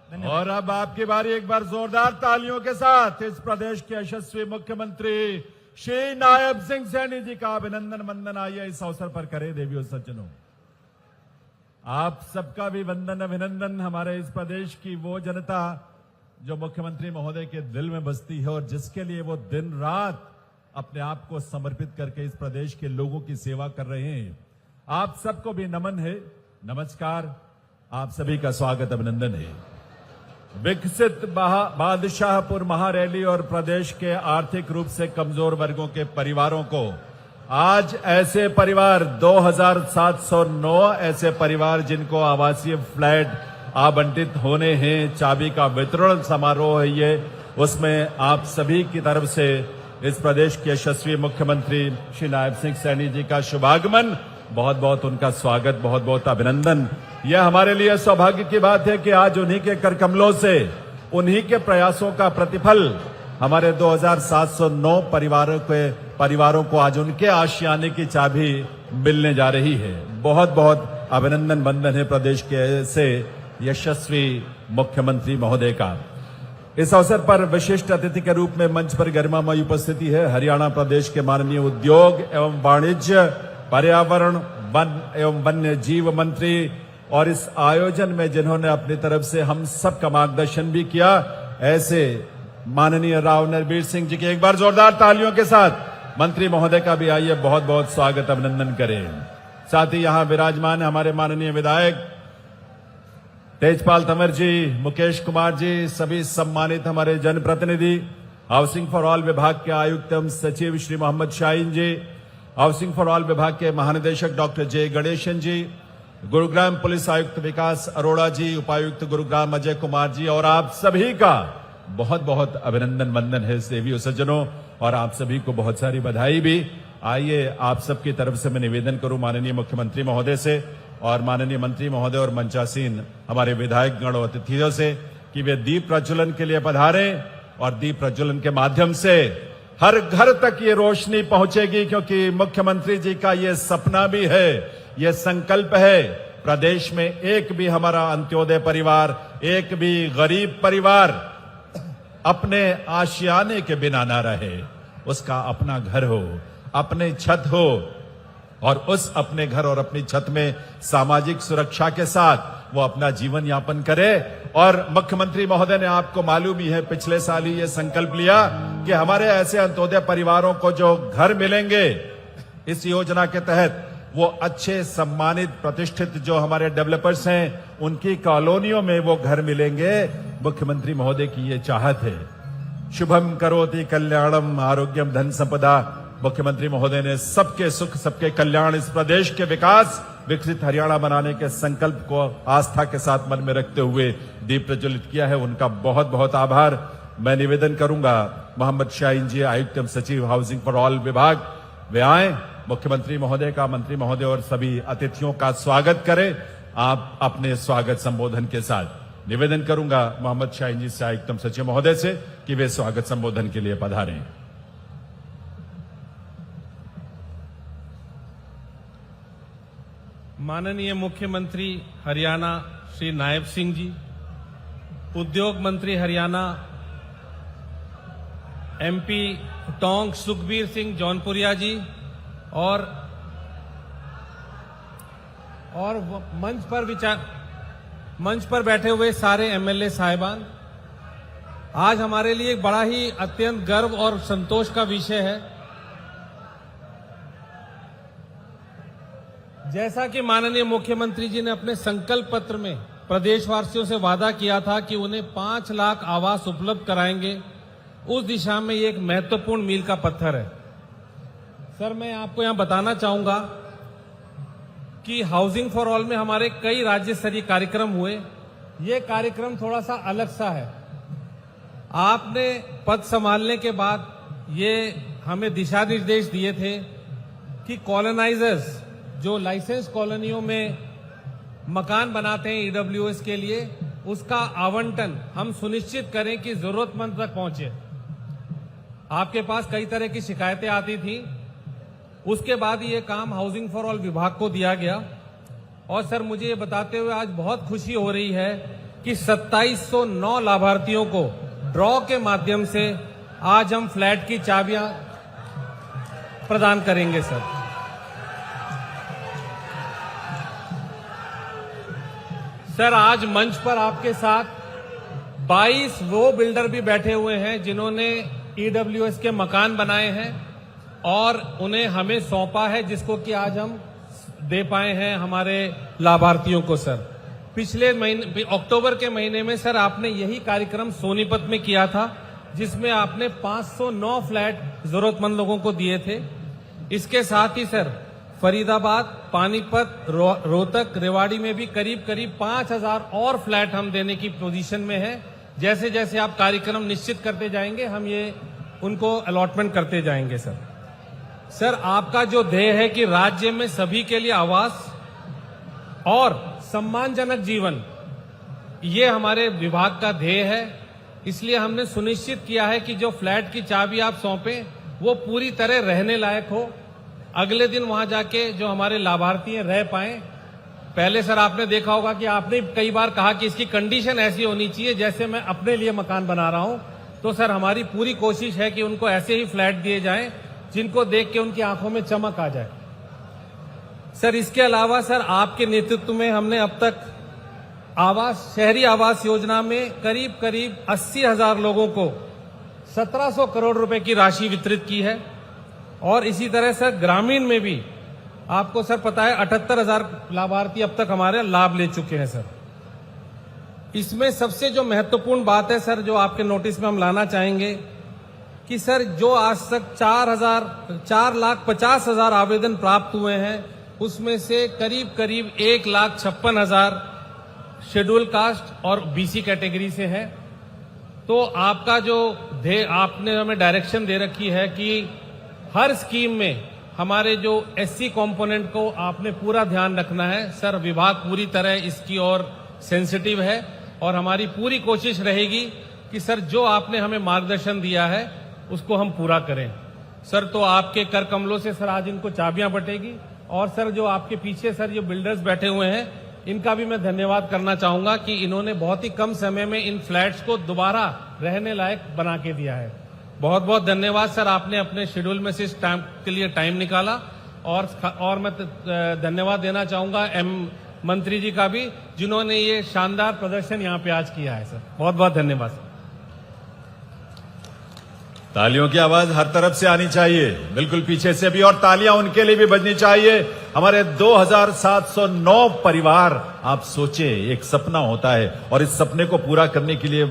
और अब आपकी बारी, एक बार जोरदार तालियों के साथ इस प्रदेश के यशस्वी मुख्यमंत्री श्री नायब सिंह सैनी जी का अभिनंदन वंदन आइए इस अवसर पर करे। देवियों सज्जनों, आप सबका भी वंदन अभिनंदन। हमारे इस प्रदेश की वो जनता जो मुख्यमंत्री महोदय के दिल में बसती है और जिसके लिए वो दिन रात अपने आप को समर्पित करके इस प्रदेश के लोगों की सेवा कर रहे हैं, आप सबको भी नमन है, नमस्कार। आप सभी का स्वागत अभिनंदन है। विकसित बादशाहपुर महारैली और प्रदेश के आर्थिक रूप से कमजोर वर्गों के परिवारों को आज ऐसे परिवार 2709 ऐसे परिवार जिनको आवासीय फ्लैट आवंटित होने हैं, चाबी का वितरण समारोह है ये, उसमें आप सभी की तरफ से इस प्रदेश के यशस्वी मुख्यमंत्री श्री नायब सिंह सैनी जी का शुभागमन, बहुत बहुत उनका स्वागत, बहुत बहुत अभिनंदन। यह हमारे लिए सौभाग्य की बात है कि आज उन्हीं के करकमलों से, उन्हीं के प्रयासों का प्रतिफल हमारे 2709 परिवारों को आज उनके आशियाने की चाबी मिलने जा रही है। बहुत बहुत अभिनंदन वंदन है प्रदेश के ऐसे यशस्वी मुख्यमंत्री महोदय का। इस अवसर पर विशिष्ट अतिथि के रूप में मंच पर गरिमामयी उपस्थिति है हरियाणा प्रदेश के माननीय उद्योग एवं वाणिज्य, पर्यावरण, वन एवं वन्य जीव मंत्री, और इस आयोजन में जिन्होंने अपनी तरफ से हम सबका मार्गदर्शन भी किया, ऐसे माननीय राव नरबीर सिंह जी के एक बार जोरदार तालियों के साथ मंत्री महोदय का भी आइए बहुत बहुत स्वागत अभिनंदन करें। साथ ही यहां विराजमान हमारे माननीय विधायक तेजपाल तंवर जी, मुकेश कुमार जी, सभी सम्मानित हमारे जनप्रतिनिधि, हाउसिंग फॉर ऑल विभाग के आयुक्त एवं सचिव श्री मोहम्मद शाहीन जी, हाउसिंग फॉर ऑल विभाग के महानिदेशक डॉक्टर जे गणेशन जी, गुरुग्राम पुलिस आयुक्त विकास अरोड़ा जी, उपायुक्त गुरुग्राम अजय कुमार जी, और आप सभी का बहुत बहुत अभिनंदन वंदन है देवियों सज्जनों, और आप सभी को बहुत सारी बधाई भी। आइए आप सबकी तरफ से मैं निवेदन करूं माननीय मुख्यमंत्री महोदय से और माननीय मंत्री महोदय और मंचासीन हमारे विधायक गण और अतिथियों से कि वे दीप प्रज्वलन के लिए पधारें, और दीप प्रज्वलन के माध्यम से हर घर तक ये रोशनी पहुंचेगी, क्योंकि मुख्यमंत्री जी का ये सपना भी है, ये संकल्प है, प्रदेश में एक भी हमारा अंत्योदय परिवार, एक भी गरीब परिवार अपने आशियाने के बिना ना रहे, उसका अपना घर हो, अपने छत हो, और उस अपने घर और अपनी छत में सामाजिक सुरक्षा के साथ वो अपना जीवन यापन करे। और मुख्यमंत्री महोदय ने, आपको मालूम ही है, पिछले साल ही ये संकल्प लिया कि हमारे ऐसे अंत्योदय परिवारों को जो घर मिलेंगे इस योजना के तहत, वो अच्छे सम्मानित प्रतिष्ठित जो हमारे डेवलपर्स हैं उनकी कॉलोनियों में वो घर मिलेंगे। मुख्यमंत्री महोदय की ये चाहत है। शुभम करोति कल्याणम आरोग्यम धन संपदा। मुख्यमंत्री महोदय ने सबके सुख, सबके कल्याण, इस प्रदेश के विकास, विकसित हरियाणा बनाने के संकल्प को आस्था के साथ मन में रखते हुए दीप प्रज्वलित किया है। उनका बहुत बहुत आभार। मैं निवेदन करूंगा मोहम्मद शाहीन जी, आयुक्त एवं सचिव हाउसिंग फॉर ऑल विभाग, वे आए, मुख्यमंत्री महोदय का, मंत्री महोदय और सभी अतिथियों का स्वागत करें। आप अपने स्वागत संबोधन के साथ निवेदन करूंगा मोहम्मद शाहीन जी से, आयुक्त एवं सचिव महोदय से, कि वे स्वागत संबोधन के लिए पधारें। माननीय मुख्यमंत्री हरियाणा श्री नायब सिंह जी, उद्योग मंत्री हरियाणा एमपी टोंक सुखबीर सिंह जौनपुरिया जी, और मंच पर बैठे हुए सारे एमएलए साहिबान, आज हमारे लिए एक बड़ा ही अत्यंत गर्व और संतोष का विषय है। जैसा कि माननीय मुख्यमंत्री जी ने अपने संकल्प पत्र में प्रदेशवासियों से वादा किया था कि उन्हें 5 लाख आवास उपलब्ध कराएंगे, उस दिशा में ये एक महत्वपूर्ण मील का पत्थर है। सर, मैं आपको यहां बताना चाहूंगा कि हाउसिंग फॉर ऑल में हमारे कई राज्य स्तरीय कार्यक्रम हुए। ये कार्यक्रम थोड़ा सा अलग सा है। आपने पद संभालने के बाद ये हमें दिशा निर्देश दिए थे कि कॉलोनाइजर्स जो लाइसेंस कॉलोनियों में मकान बनाते हैं ईडब्ल्यूएस के लिए, उसका आवंटन हम सुनिश्चित करें कि जरूरतमंद तक पहुंचे। आपके पास कई तरह की शिकायतें आती थी, उसके बाद ये काम हाउसिंग फॉर ऑल विभाग को दिया गया। और सर, मुझे ये बताते हुए आज बहुत खुशी हो रही है कि 2709 लाभार्थियों को ड्रॉ के माध्यम से आज हम फ्लैट की चाबियां प्रदान करेंगे सर। सर, आज मंच पर आपके साथ 22 वो बिल्डर भी बैठे हुए हैं जिन्होंने ईडब्ल्यूएस के मकान बनाए हैं और उन्हें हमें सौंपा है, जिसको कि आज हम दे पाए हैं हमारे लाभार्थियों को सर। पिछले महीने अक्टूबर के महीने में सर आपने यही कार्यक्रम सोनीपत में किया था, जिसमें आपने 509 फ्लैट जरूरतमंद लोगों को दिए थे। इसके साथ ही सर फरीदाबाद, पानीपत, रोहतक, रेवाड़ी में भी करीब करीब 5000 और फ्लैट हम देने की पोजीशन में है। जैसे जैसे आप कार्यक्रम निश्चित करते जाएंगे हम ये उनको अलॉटमेंट करते जाएंगे सर। सर, आपका जो ध्येय है कि राज्य में सभी के लिए आवास और सम्मानजनक जीवन, ये हमारे विभाग का ध्येय है। इसलिए हमने सुनिश्चित किया है कि जो फ्लैट की चाबी आप सौंपें वो पूरी तरह रहने लायक हो, अगले दिन वहां जाके जो हमारे लाभार्थी हैं रह पाएं। पहले सर आपने देखा होगा कि आपने कई बार कहा कि इसकी कंडीशन ऐसी होनी चाहिए जैसे मैं अपने लिए मकान बना रहा हूं। तो सर हमारी पूरी कोशिश है कि उनको ऐसे ही फ्लैट दिए जाएं जिनको देख के उनकी आंखों में चमक आ जाए। सर, इसके अलावा सर आपके नेतृत्व में हमने अब तक शहरी आवास योजना में करीब करीब 80,000 लोगों को 1700 करोड़ रुपए की राशि वितरित की है। और इसी तरह सर ग्रामीण में भी आपको सर पता है 78,000 लाभार्थी अब तक हमारे लाभ ले चुके हैं सर। इसमें सबसे जो महत्वपूर्ण बात है सर, जो आपके नोटिस में हम लाना चाहेंगे कि सर जो आज तक 4,50,000 आवेदन प्राप्त हुए हैं, उसमें से करीब करीब 1,56,000 शेड्यूल कास्ट और बीसी कैटेगरी से है। तो आपका जो आपने हमें डायरेक्शन दे रखी है कि हर स्कीम में हमारे जो एससी कंपोनेंट को आपने पूरा ध्यान रखना है। सर, विभाग पूरी तरह इसकी ओर सेंसिटिव है और हमारी पूरी कोशिश रहेगी कि सर जो आपने हमें मार्गदर्शन दिया है उसको हम पूरा करें। सर, तो आपके कर कमलों से सर आज इनको चाबियां बटेगी। और सर जो आपके पीछे सर जो बिल्डर्स बैठे हुए हैं, इनका भी मैं धन्यवाद करना चाहूंगा कि इन्होंने बहुत ही कम समय में इन फ्लैट्स को दोबारा रहने लायक बना के दिया है। बहुत बहुत धन्यवाद सर, आपने अपने शेड्यूल में से इस टाइम के लिए टाइम निकाला। और मैं धन्यवाद देना चाहूंगा मंत्री जी का भी, जिन्होंने ये शानदार प्रदर्शन यहाँ पे आज किया है सर। बहुत बहुत धन्यवाद सर। तालियों की आवाज हर तरफ से आनी चाहिए, बिल्कुल पीछे से भी, और तालियां उनके लिए भी बजनी चाहिए। हमारे 2709 परिवार, आप सोचे एक सपना होता है और इस सपने को पूरा करने के लिए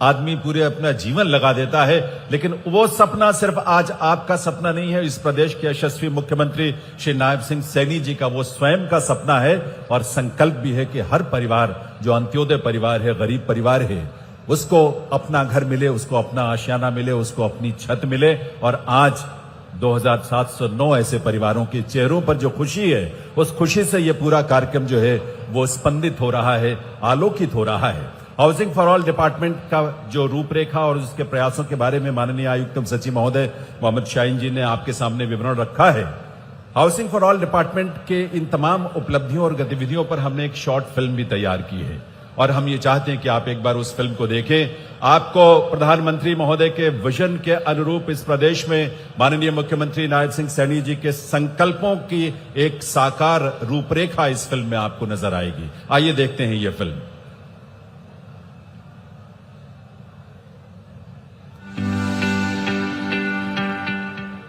आदमी पूरे अपना जीवन लगा देता है। लेकिन वो सपना सिर्फ आज आपका सपना नहीं है, इस प्रदेश के यशस्वी मुख्यमंत्री श्री नायब सिंह सैनी जी का वो स्वयं का सपना है और संकल्प भी है कि हर परिवार जो अंत्योदय परिवार है, गरीब परिवार है, उसको अपना घर मिले, उसको अपना आशियाना मिले, उसको अपनी छत मिले। और आज 2709 ऐसे परिवारों के चेहरों पर जो खुशी है, उस खुशी से ये पूरा कार्यक्रम जो है वो स्पंदित हो रहा है, आलोकित हो रहा है। हाउसिंग फॉर ऑल डिपार्टमेंट का जो रूपरेखा और उसके प्रयासों के बारे में माननीय आयुक्त सचिव महोदय मोहम्मद शाहीन जी ने आपके सामने विवरण रखा है। हाउसिंग फॉर ऑल डिपार्टमेंट के इन तमाम उपलब्धियों और गतिविधियों पर हमने एक शॉर्ट फिल्म भी तैयार की है और हम ये चाहते हैं कि आप एक बार उस फिल्म को देखें। आपको प्रधानमंत्री महोदय के विजन के अनुरूप इस प्रदेश में माननीय मुख्यमंत्री नायब सिंह सैनी जी के संकल्पों की एक साकार रूपरेखा इस फिल्म में आपको नजर आएगी। आइए देखते हैं ये फिल्म।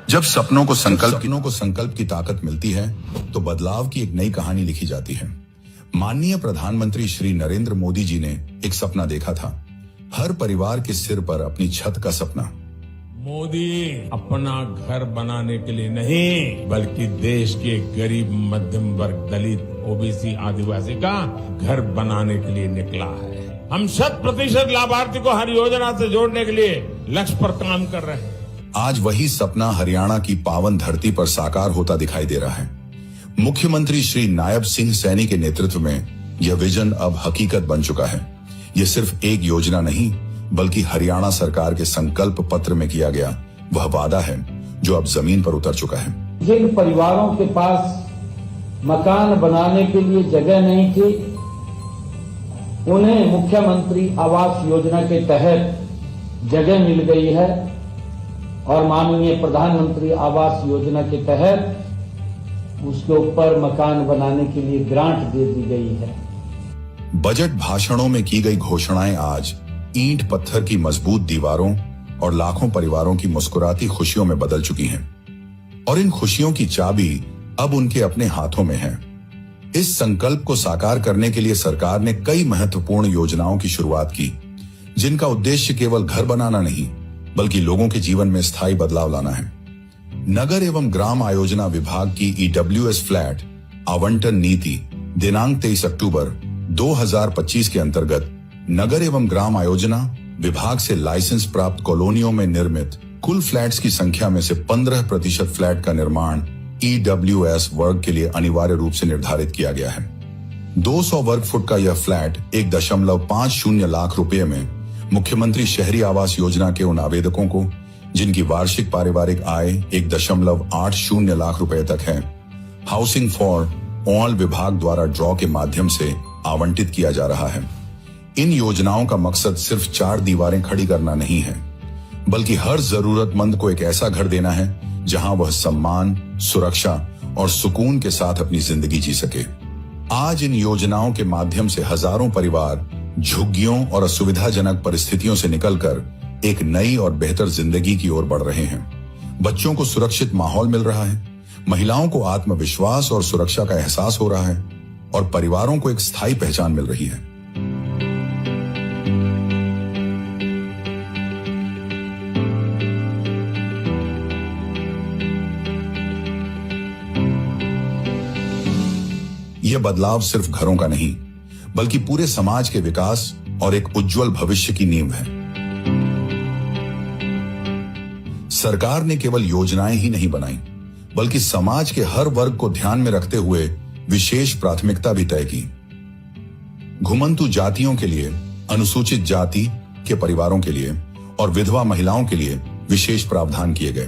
जब सपनों को संकल्प की ताकत मिलती है तो बदलाव की एक नई कहानी लिखी जाती है। माननीय प्रधानमंत्री श्री नरेंद्र मोदी जी ने एक सपना देखा था, हर परिवार के सिर पर अपनी छत का सपना। मोदी अपना घर बनाने के लिए नहीं, बल्कि देश के गरीब, मध्यम वर्ग, दलित, ओबीसी, आदिवासी का घर बनाने के लिए निकला है। हम 100% लाभार्थी को हर योजना से जोड़ने के लिए लक्ष्य पर काम कर रहे हैं। आज वही सपना हरियाणा की पावन धरती पर साकार होता दिखाई दे रहा है। मुख्यमंत्री श्री नायब सिंह सैनी के नेतृत्व में यह विजन अब हकीकत बन चुका है। यह सिर्फ एक योजना नहीं, बल्कि हरियाणा सरकार के संकल्प पत्र में किया गया वह वादा है जो अब जमीन पर उतर चुका है। जिन परिवारों के पास मकान बनाने के लिए जगह नहीं थी, उन्हें मुख्यमंत्री आवास योजना के तहत जगह मिल गई है और माननीय प्रधानमंत्री आवास योजना के तहत उसके ऊपर मकान बनाने के लिए ग्रांट दे दी गई है। बजट भाषणों में की गई घोषणाएं आज ईंट पत्थर की मजबूत दीवारों और लाखों परिवारों की मुस्कुराती खुशियों में बदल चुकी हैं और इन खुशियों की चाबी अब उनके अपने हाथों में है। इस संकल्प को साकार करने के लिए सरकार ने कई महत्वपूर्ण योजनाओं की शुरुआत की, जिनका उद्देश्य केवल घर बनाना नहीं बल्कि लोगों के जीवन में स्थायी बदलाव लाना है। नगर एवं ग्राम आयोजना विभाग की EWS फ्लैट आवंटन नीति दिनांक 23 अक्टूबर 2025 के अंतर्गत नगर एवं ग्राम आयोजना विभाग से लाइसेंस प्राप्त कॉलोनियों में निर्मित कुल फ्लैट्स की संख्या में से 15% फ्लैट का निर्माण EWS वर्ग के लिए अनिवार्य रूप से निर्धारित किया गया है। 200 वर्ग फुट का यह फ्लैट 1.50 लाख रुपए में मुख्यमंत्री शहरी आवास योजना के उन आवेदकों को जिनकी वार्षिक पारिवारिक आय 1.80 लाख रुपए तक है, हाउसिंग फॉर ऑल विभाग द्वारा ड्रॉ के माध्यम से आवंटित किया जा रहा है। इन योजनाओं का मकसद सिर्फ 4 दीवारें खड़ी करना नहीं है, बल्कि हर जरूरतमंद को एक ऐसा घर देना है जहां वह सम्मान, सुरक्षा और सुकून के साथ अपनी जिंदगी जी सके। आज इन योजनाओं के माध्यम से हजारों परिवार झुग्गियों और असुविधाजनक परिस्थितियों से निकलकर एक नई और बेहतर जिंदगी की ओर बढ़ रहे हैं। बच्चों को सुरक्षित माहौल मिल रहा है, महिलाओं को आत्मविश्वास और सुरक्षा का एहसास हो रहा है और परिवारों को एक स्थायी पहचान मिल रही है। यह बदलाव सिर्फ घरों का नहीं बल्कि पूरे समाज के विकास और एक उज्जवल भविष्य की नींव है। सरकार ने केवल योजनाएं ही नहीं बनाई बल्कि समाज के हर वर्ग को ध्यान में रखते हुए विशेष प्राथमिकता भी तय की। घुमंतु जातियों के लिए, अनुसूचित जाति के परिवारों के लिए और विधवा महिलाओं के लिए विशेष प्रावधान किए गए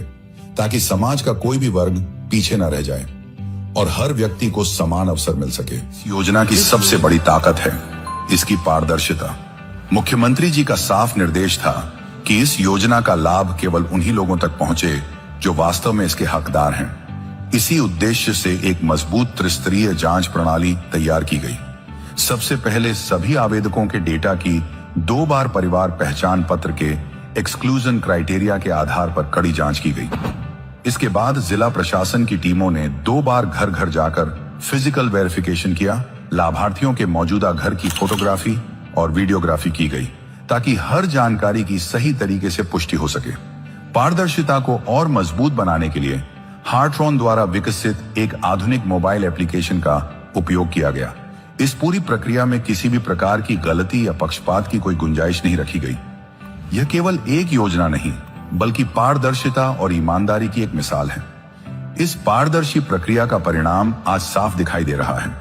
ताकि समाज का कोई भी वर्ग पीछे न रह जाए और हर व्यक्ति को समान अवसर मिल सके। योजना की सबसे बड़ी ताकत है इसकी पारदर्शिता। मुख्यमंत्री जी का साफ निर्देश था कि इस योजना का लाभ केवल उन्हीं लोगों तक पहुंचे जो वास्तव में इसके हकदार हैं। इसी उद्देश्य से एक मजबूत त्रिस्तरीय जांच प्रणाली तैयार की गई। सबसे पहले सभी आवेदकों के डेटा की 2 बार परिवार पहचान पत्र के एक्सक्लूजन क्राइटेरिया के आधार पर कड़ी जांच की गई। इसके बाद जिला प्रशासन की टीमों ने 2 बार घर घर जाकर फिजिकल वेरिफिकेशन किया। लाभार्थियों के मौजूदा घर की फोटोग्राफी और वीडियोग्राफी की गई ताकि हर जानकारी की सही तरीके से पुष्टि हो सके। पारदर्शिता को और मजबूत बनाने के लिए हार्ट्रॉन द्वारा विकसित एक आधुनिक मोबाइल एप्लीकेशन का उपयोग किया गया। इस पूरी प्रक्रिया में किसी भी प्रकार की गलती या पक्षपात की कोई गुंजाइश नहीं रखी गई। यह केवल एक योजना नहीं बल्कि पारदर्शिता और ईमानदारी की एक मिसाल है। इस पारदर्शी प्रक्रिया का परिणाम आज साफ दिखाई दे रहा है।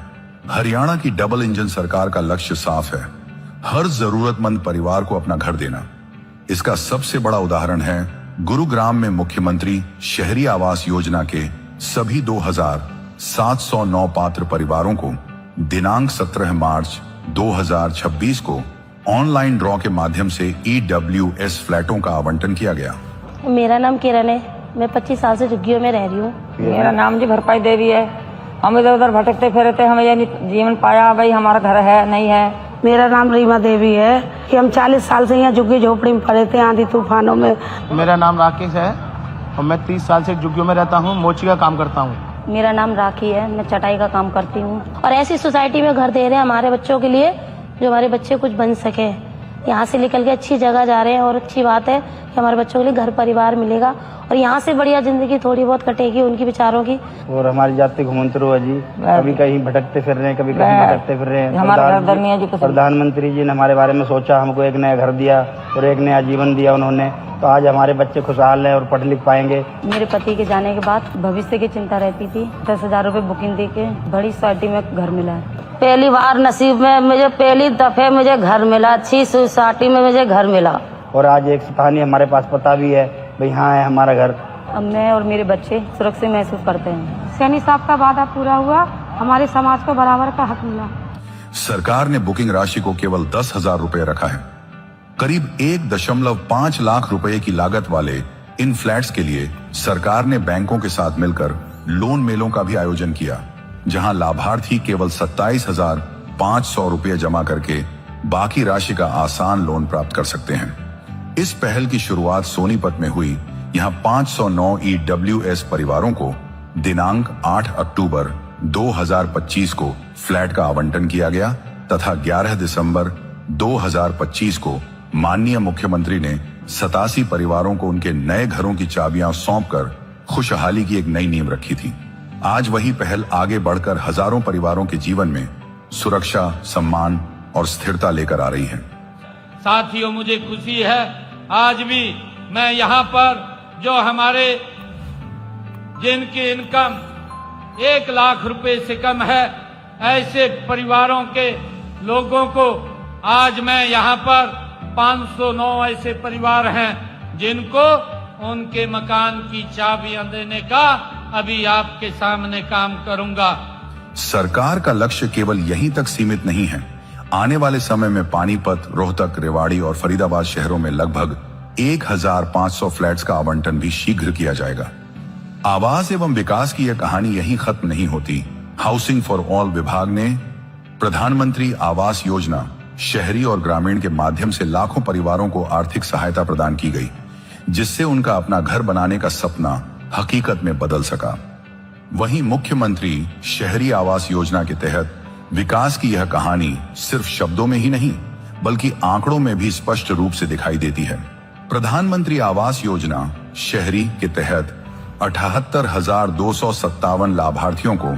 हरियाणा की डबल इंजन सरकार का लक्ष्य साफ है, हर जरूरतमंद परिवार को अपना घर देना। इसका सबसे बड़ा उदाहरण है गुरुग्राम में मुख्यमंत्री शहरी आवास योजना के सभी 2709 पात्र परिवारों को दिनांक 17 मार्च 2026 को ऑनलाइन ड्रॉ के माध्यम से EWS फ्लैटों का आवंटन किया गया। मेरा नाम किरण है, मैं 25 साल से झुग्गियों में रह रही हूँ। मेरा नाम जी भरपाई देवी है। हम इधर उधर भटकते फिरते, हमें ये जीवन पाया भाई हमारा घर है नहीं है। मेरा नाम रीमा देवी है कि हम 40 साल से यहाँ झुग्गी झोपड़ी में पड़े थे आंधी तूफानों में। मेरा नाम राकेश है और मैं 30 साल से झुग्गियों में रहता हूँ, मोची का काम करता हूँ। मेरा नाम राखी है, मैं चटाई का काम करती हूँ और ऐसी सोसाइटी में घर दे रहे हैं हमारे बच्चों के लिए जो हमारे बच्चे कुछ बन सके। यहाँ से निकल के अच्छी जगह जा रहे हैं और अच्छी बात है कि हमारे बच्चों के लिए घर परिवार मिलेगा और यहाँ से बढ़िया जिंदगी थोड़ी बहुत कटेगी उनकी बेचारों की। और हमारी जाति घुमंतरू है जी, कभी कहीं भटकते फिर रहे हैं, कभी कहीं भटकते फिर रहे हैं। हमारा घर नहीं है जी। प्रधानमंत्री जी ने हमारे बारे में सोचा, हमको एक नया घर दिया और एक नया जीवन दिया उन्होंने, तो आज हमारे बच्चे खुशहाल हैं और पढ़ लिख पाएंगे। मेरे पति के जाने के बाद भविष्य की चिंता रहती थी। 10,000 रुपए बुकिंग दे के बड़ी सोसाइटी में घर मिला है। पहली बार नसीब में मुझे पहली दफे मुझे घर मिला, अच्छी सोसाइटी में मुझे घर मिला। और आज एक स्थानीय हमारे पास पता भी है, भाई यहाँ है हमारा घर। अब मैं और मेरे बच्चे सुरक्षित महसूस करते हैं। सैनी साहब का वादा पूरा हुआ, हमारे समाज को बराबर का हक मिला। सरकार ने बुकिंग राशि को केवल 10,000 रुपए रखा है। करीब 1.5 लाख रुपए की लागत वाले इन फ्लैट्स के लिए सरकार ने बैंकों के साथ मिलकर लोन मेलों का भी आयोजन किया, जहां लाभार्थी केवल 27,500 रुपए जमा करके बाकी राशि का आसान लोन प्राप्त कर सकते हैं। इस पहल की शुरुआत सोनीपत में हुई। यहां 509 EWS परिवारों को दिनांक 8 अक्टूबर 2025 को फ्लैट का आवंटन किया गया तथा 11 दिसंबर 2025 को माननीय मुख्यमंत्री ने 87 परिवारों को उनके नए घरों की चाबियां सौंपकर खुशहाली की एक नई नींव रखी थी। आज वही पहल आगे बढ़कर हजारों परिवारों के जीवन में सुरक्षा, सम्मान और स्थिरता लेकर आ रही है। साथियों, मुझे खुशी है आज भी मैं यहाँ पर जो हमारे जिनकी इनकम 1 लाख रुपए से कम है, ऐसे परिवारों के लोगों को आज मैं यहाँ पर 509 ऐसे परिवार हैं जिनको उनके मकान की चाबियां देने का अभी आपके सामने काम करूंगा। सरकार का लक्ष्य केवल यहीं तक सीमित नहीं है। आने वाले समय में पानीपत, रोहतक, रेवाड़ी और फरीदाबाद शहरों में लगभग 1,500 फ्लैट्स का आवंटन भी शीघ्र किया जाएगा। आवास एवं विकास की यह कहानी यहीं खत्म नहीं होती। हाउसिंग फॉर ऑल विभाग ने प्रधानमंत्री आवास योजना शहरी और ग्रामीण के माध्यम से लाखों परिवारों को आर्थिक सहायता प्रदान की गई, जिससे उनका अपना घर बनाने का सपना हकीकत में बदल सका। वहीं मुख्यमंत्री शहरी आवास योजना के तहत विकास की यह कहानी सिर्फ शब्दों में ही नहीं बल्कि आंकड़ों में भी स्पष्ट रूप से दिखाई देती है। प्रधानमंत्री आवास योजना शहरी के तहत 78,257 लाभार्थियों को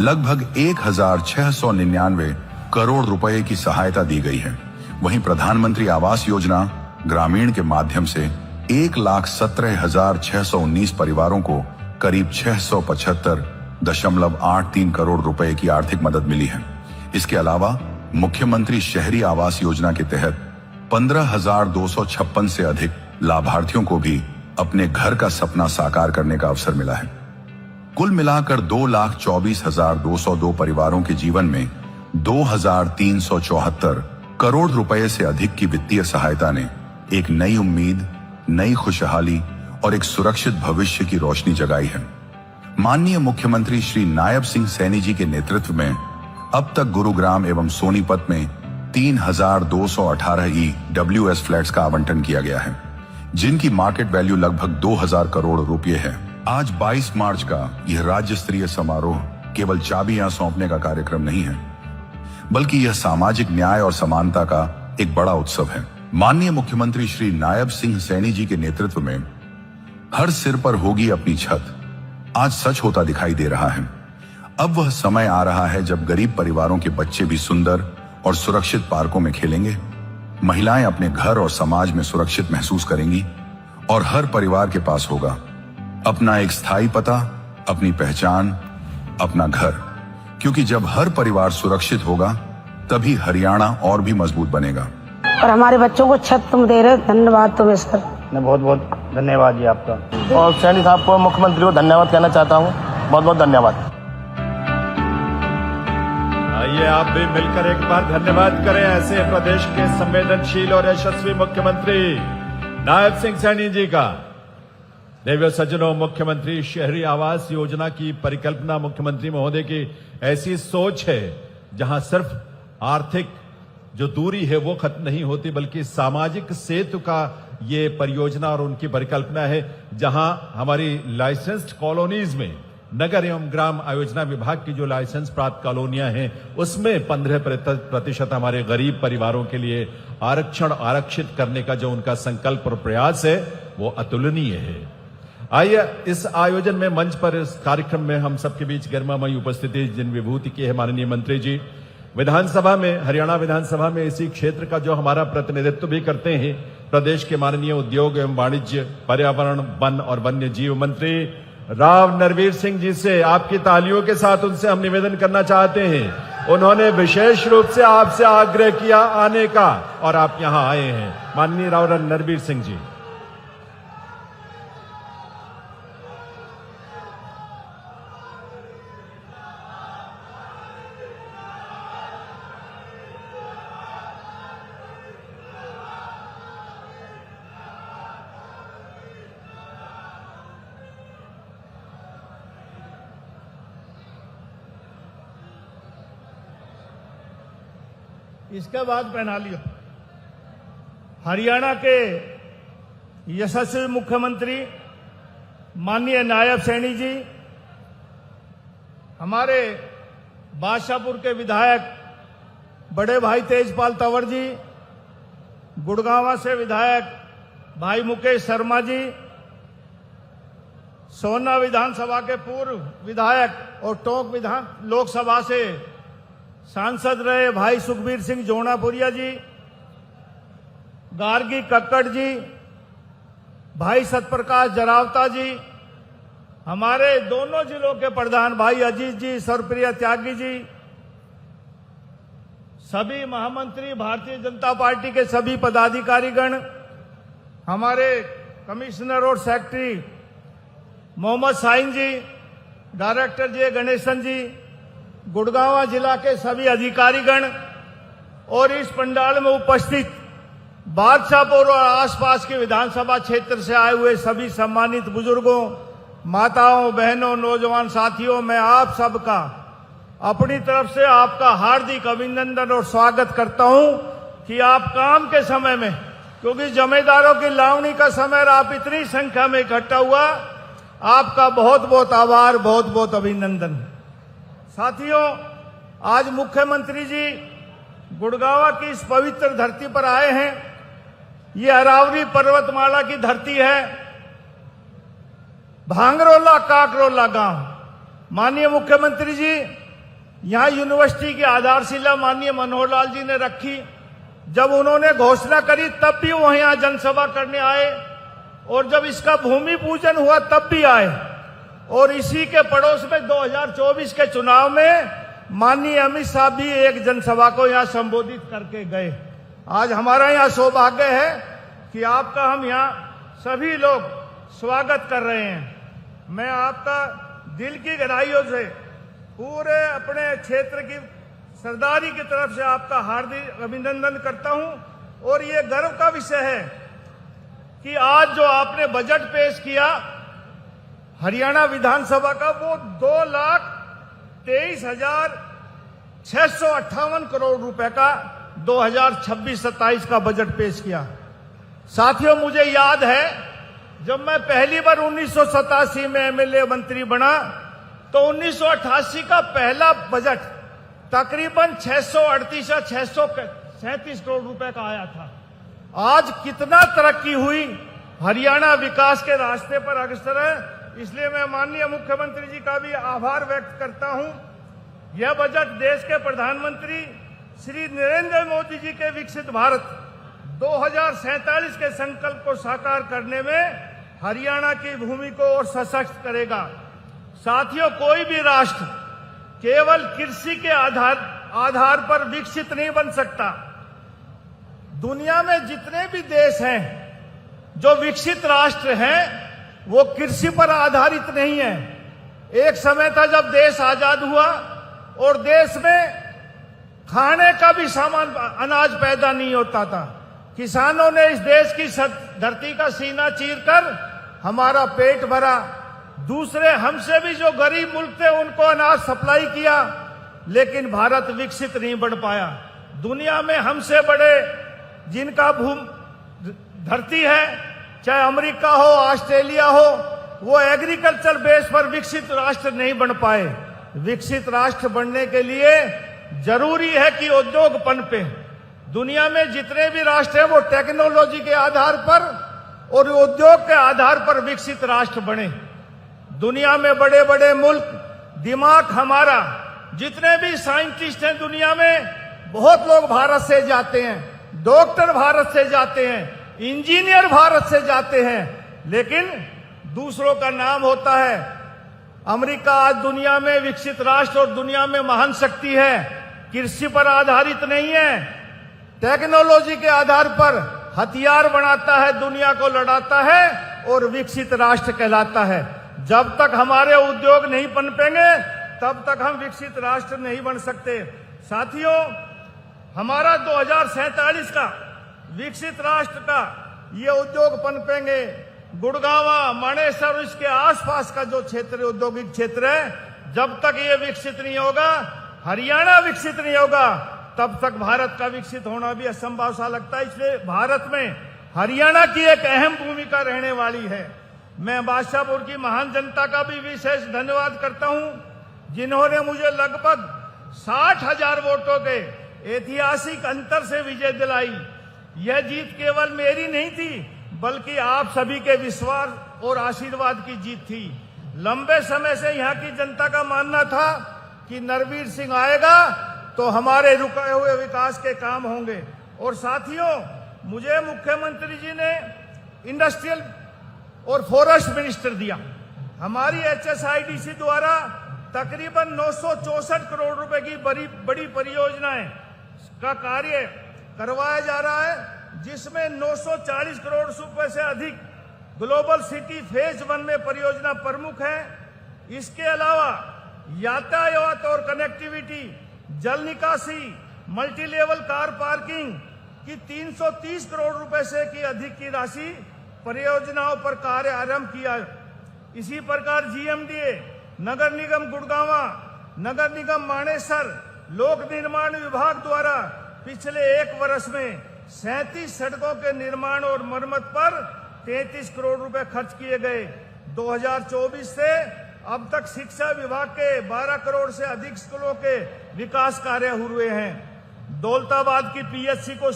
लगभग 1,699 करोड़ रुपए की सहायता दी गई है। वहीं प्रधानमंत्री आवास योजना ग्रामीण के माध्यम से 1,17,619 परिवारों को करीब 675.83 करोड़ रुपए की आर्थिक मदद मिली है। इसके अलावा मुख्यमंत्री शहरी आवास योजना के तहत 15,256 से अधिक लाभार्थियों को भी अपने घर का सपना साकार करने का अवसर मिला है। कुल मिलाकर 2,24,202 परिवारों के जीवन में 2,374 करोड़ रुपए से अधिक की वित्तीय सहायता ने एक नई उम्मीद, नई खुशहाली और एक सुरक्षित भविष्य की रोशनी जगाई है। माननीय मुख्यमंत्री श्री नायब सिंह सैनी जी के नेतृत्व में अब तक गुरुग्राम एवं सोनीपत में 3,218 EWS फ्लैट्स का आवंटन किया गया है, जिनकी मार्केट वैल्यू लगभग 2,000 करोड़ रुपए है। आज 22 मार्च का यह राज्य स्तरीय समारोह केवल चाबियां सौंपने का कार्यक्रम नहीं है, बल्कि यह सामाजिक न्याय और समानता का एक बड़ा उत्सव है। माननीय मुख्यमंत्री श्री नायब सिंह सैनी जी के नेतृत्व में हर सिर पर होगी अपनी छत आज सच होता दिखाई दे रहा है। अब वह समय आ रहा है जब गरीब परिवारों के बच्चे भी सुंदर और सुरक्षित पार्कों में खेलेंगे, महिलाएं अपने घर और समाज में सुरक्षित महसूस करेंगी और हर परिवार के पास होगा अपना एक स्थायी पता, अपनी पहचान, अपना घर। क्योंकि जब हर परिवार सुरक्षित होगा तभी हरियाणा और भी मजबूत बनेगा। और हमारे बच्चों को छत तुम दे रहे हो, धन्यवाद तुम्हें सर। बहुत बहुत धन्यवाद जी आपका। और सैनी साहब को, मुख्यमंत्री को धन्यवाद कहना चाहता हूँ। बहुत बहुत धन्यवाद। आइए आप भी मिलकर एक बार धन्यवाद करें ऐसे प्रदेश के संवेदनशील और यशस्वी मुख्यमंत्री नायब सिंह सैनी जी का। देवियों सज्जनों, मुख्यमंत्री शहरी आवास योजना की परिकल्पना मुख्यमंत्री महोदय की ऐसी सोच है जहां सिर्फ आर्थिक जो दूरी है वो खत्म नहीं होती, बल्कि सामाजिक सेतु का ये परियोजना और उनकी परिकल्पना है, जहां हमारी लाइसेंस्ड कॉलोनीज में नगर एवं ग्राम आयोजना विभाग की जो लाइसेंस प्राप्त कॉलोनियां हैं उसमें 15% हमारे गरीब परिवारों के लिए आरक्षित करने का जो उनका संकल्प और प्रयास है वो अतुलनीय है। आइए इस आयोजन में मंच पर इस कार्यक्रम में हम सबके बीच गरिमामयी उपस्थिति जिन विभूति की है माननीय मंत्री जी, विधानसभा में, हरियाणा विधानसभा में इसी क्षेत्र का जो हमारा प्रतिनिधित्व भी करते हैं प्रदेश के माननीय उद्योग एवं वाणिज्य, पर्यावरण, वन और वन्य जीव मंत्री राव नरवीर सिंह जी से आपकी तालियों के साथ उनसे हम निवेदन करना चाहते हैं। उन्होंने विशेष रूप से आपसे आग्रह किया आने का और आप यहां आए हैं। माननीय राव नरवीर सिंह जी। इसके बाद पहना लियो। हरियाणा के यशस्वी मुख्यमंत्री माननीय नायब सैनी जी, हमारे बादशाहपुर के विधायक बड़े भाई तेजपाल तंवर जी, गुड़गांवा से विधायक भाई मुकेश शर्मा जी, सोना विधानसभा के पूर्व विधायक और टोंक विधान लोकसभा से सांसद रहे भाई सुखबीर सिंह जोनापुरिया जी, गार्गी कक्कड़ जी, भाई सतप्रकाश जरावता जी, हमारे दोनों जिलों के प्रधान भाई अजीत जी, सर्वप्रिया त्यागी जी, सभी महामंत्री, भारतीय जनता पार्टी के सभी पदाधिकारीगण, हमारे कमिश्नर और सेक्रेटरी मोहम्मद साइन जी, डायरेक्टर जे गणेशन जी, गुड़गांवा जिला के सभी अधिकारीगण और इस पंडाल में उपस्थित बादशाहपुर और आसपास के विधानसभा क्षेत्र से आए हुए सभी सम्मानित बुजुर्गों, माताओं, बहनों, नौजवान साथियों, मैं आप सबका अपनी तरफ से आपका हार्दिक अभिनंदन और स्वागत करता हूं कि आप काम के समय में, क्योंकि जमींदारों की लावणी का समय आप इतनी संख्या में इकट्ठा हुआ, आपका बहुत बहुत आभार, बहुत बहुत अभिनंदन। साथियों, आज मुख्यमंत्री जी गुड़गांवा की इस पवित्र धरती पर आए हैं। ये अरावली पर्वतमाला की धरती है, भांगरोला काकरोला गांव। माननीय मुख्यमंत्री जी, यहां यूनिवर्सिटी की आधारशिला माननीय मनोहर लाल जी ने रखी। जब उन्होंने घोषणा करी तब भी वो यहां जनसभा करने आए, और जब इसका भूमि पूजन हुआ तब भी आए। और इसी के पड़ोस में 2024 के चुनाव में माननीय अमित शाह भी एक जनसभा को यहां संबोधित करके गए। आज हमारा यहां सौभाग्य है कि आपका हम यहां सभी लोग स्वागत कर रहे हैं। मैं आपका दिल की गहराइयों से पूरे अपने क्षेत्र की सरदारी की तरफ से आपका हार्दिक अभिनंदन करता हूं। और ये गर्व का विषय है कि आज जो आपने बजट पेश किया हरियाणा विधानसभा का, वो 2,23,658 करोड़ रुपए का 2026-27 का बजट पेश किया। साथियों, मुझे याद है जब मैं पहली बार 1987 में एमएलए मंत्री बना तो 1988 का पहला बजट तकरीबन 638 या 637 करोड़ रुपए का आया था। आज कितना तरक्की हुई, हरियाणा विकास के रास्ते पर अग्रसर है। इसलिए मैं माननीय मुख्यमंत्री जी का भी आभार व्यक्त करता हूं। यह बजट देश के प्रधानमंत्री श्री नरेंद्र मोदी जी के विकसित भारत 2047 के संकल्प को साकार करने में हरियाणा की भूमि को और सशक्त करेगा। साथियों, कोई भी राष्ट्र केवल कृषि के आधार पर विकसित नहीं बन सकता। दुनिया में जितने भी देश हैं जो विकसित राष्ट्र हैं, वो कृषि पर आधारित नहीं है। एक समय था जब देश आजाद हुआ और देश में खाने का भी सामान, अनाज पैदा नहीं होता था। किसानों ने इस देश की धरती का सीना चीरकर हमारा पेट भरा। दूसरे हमसे भी जो गरीब मुल्क थे उनको अनाज सप्लाई किया, लेकिन भारत विकसित नहीं बन पाया। दुनिया में हमसे बड़े जिनका धरती है, चाहे अमेरिका हो, ऑस्ट्रेलिया हो, वो एग्रीकल्चर बेस पर विकसित राष्ट्र नहीं बन पाए। विकसित राष्ट्र बनने के लिए जरूरी है कि उद्योग पनपे। दुनिया में जितने भी राष्ट्र हैं वो टेक्नोलॉजी के आधार पर और उद्योग के आधार पर विकसित राष्ट्र बने। दुनिया में बड़े बड़े मुल्क, दिमाग हमारा, जितने भी साइंटिस्ट हैं दुनिया में, बहुत लोग भारत से जाते हैं, डॉक्टर भारत से जाते हैं, इंजीनियर भारत से जाते हैं, लेकिन दूसरों का नाम होता है। अमेरिका आज दुनिया में विकसित राष्ट्र और दुनिया में महान शक्ति है, कृषि पर आधारित नहीं है, टेक्नोलॉजी के आधार पर हथियार बनाता है, दुनिया को लड़ाता है और विकसित राष्ट्र कहलाता है। जब तक हमारे उद्योग नहीं पनपेंगे तब तक हम विकसित राष्ट्र नहीं बन सकते। साथियों, हमारा 2047 का विकसित राष्ट्र का ये उद्योग पनपेंगे। गुड़गांवा, मानेसर, इसके आसपास का जो क्षेत्र औद्योगिक क्षेत्र है, जब तक ये विकसित नहीं होगा, हरियाणा विकसित नहीं होगा, तब तक भारत का विकसित होना भी असंभव सा लगता है। इसलिए भारत में हरियाणा की एक अहम भूमिका रहने वाली है। मैं बादशाहपुर की महान जनता का भी विशेष धन्यवाद करता हूं, जिन्होंने मुझे लगभग 60,000 वोटों के ऐतिहासिक अंतर से विजय दिलाई। यह जीत केवल मेरी नहीं थी, बल्कि आप सभी के विश्वास और आशीर्वाद की जीत थी। लंबे समय से यहाँ की जनता का मानना था कि नरवीर सिंह आएगा तो हमारे रुके हुए विकास के काम होंगे। और साथियों, मुझे मुख्यमंत्री जी ने इंडस्ट्रियल और फॉरेस्ट मिनिस्टर दिया। हमारी HSIDC द्वारा तकरीबन 964 करोड़ रुपए की बड़ी परियोजनाएं का कार्य करवाया जा रहा है, जिसमें 940 करोड़ रुपए से अधिक ग्लोबल सिटी फेज 1 में परियोजना प्रमुख है। इसके अलावा यातायात और कनेक्टिविटी, जल निकासी, मल्टी लेवल कार पार्किंग की 330 करोड़ रुपए से की अधिक की राशि परियोजनाओं पर कार्य आरंभ किया। इसी प्रकार GMDA, नगर निगम गुड़गांवा, नगर निगम मानेसर, लोक निर्माण विभाग द्वारा पिछले 1 वर्ष में 37 सड़कों के निर्माण और मरम्मत पर 33 करोड़ रुपए खर्च किए गए। 2024 से अब तक शिक्षा विभाग के 12 करोड़ से अधिक स्कूलों के विकास कार्य हुए हैं। दौलताबाद की PHC को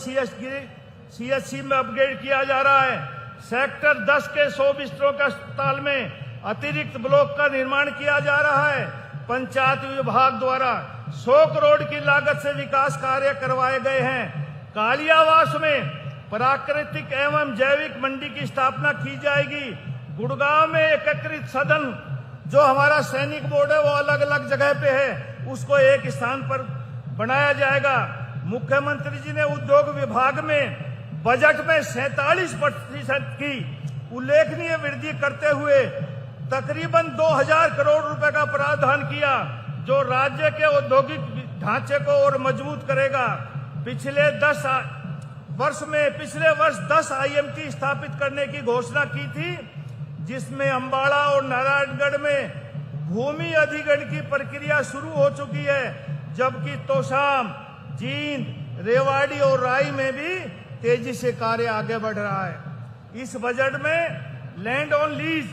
CHC में अपग्रेड किया जा रहा है। सेक्टर 10 के 100 बिस्तरों के अस्पताल में अतिरिक्त ब्लॉक का निर्माण किया जा रहा है। पंचायत विभाग द्वारा 100 करोड़ की लागत से विकास कार्य करवाए गए हैं। कालियावास में प्राकृतिक एवं जैविक मंडी की स्थापना की जाएगी। गुड़गांव में एकीकृत सदन, जो हमारा सैनिक बोर्ड है वो अलग अलग जगह पे है, उसको एक स्थान पर बनाया जाएगा। मुख्यमंत्री जी ने उद्योग विभाग में बजट में 47% की उल्लेखनीय वृद्धि करते हुए तकरीबन 2000 करोड़ रुपए का प्रावधान किया, जो राज्य के औद्योगिक ढांचे को और मजबूत करेगा। पिछले वर्ष 10 IMT स्थापित करने की घोषणा की थी, जिसमें अंबाला और नारायणगढ़ में भूमि अधिग्रहण की प्रक्रिया शुरू हो चुकी है, जबकि तोशाम, जींद, रेवाड़ी और राई में भी तेजी से कार्य आगे बढ़ रहा है। इस बजट में लैंड ऑन लीज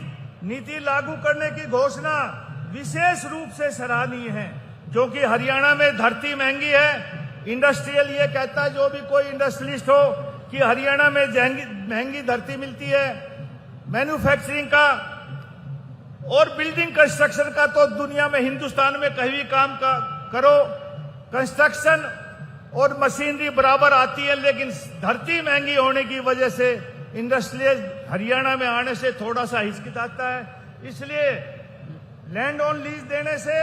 नीति लागू करने की घोषणा विशेष रूप से सराहनीय है, क्योंकि हरियाणा में धरती महंगी है। इंडस्ट्रियल ये कहता है, जो भी कोई इंडस्ट्रियलिस्ट हो, कि हरियाणा में महंगी धरती मिलती है। मैन्युफैक्चरिंग का और बिल्डिंग कंस्ट्रक्शन का तो दुनिया में, हिंदुस्तान में कहीं भी काम करो, कंस्ट्रक्शन और मशीनरी बराबर आती है, लेकिन धरती महंगी होने की वजह से इंडस्ट्रियल हरियाणा में आने से थोड़ा सा हिचकिचाता है। इसलिए लैंड ऑन लीज देने से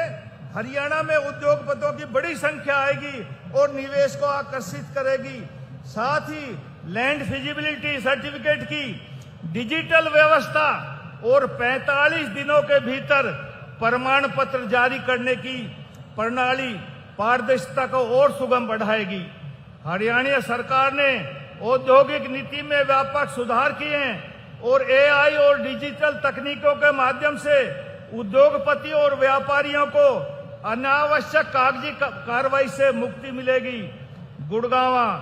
हरियाणा में उद्योगपतियों की बड़ी संख्या आएगी और निवेश को आकर्षित करेगी। साथ ही लैंड फिजिबिलिटी सर्टिफिकेट की डिजिटल व्यवस्था और 45 दिनों के भीतर प्रमाण पत्र जारी करने की प्रणाली पारदर्शिता को और सुगम बढ़ाएगी। हरियाणा सरकार ने औद्योगिक नीति में व्यापक सुधार किए हैं और AI और डिजिटल तकनीकों के माध्यम से उद्योगपतियों और व्यापारियों को अनावश्यक कागजी कार्रवाई से मुक्ति मिलेगी। गुड़गांवा,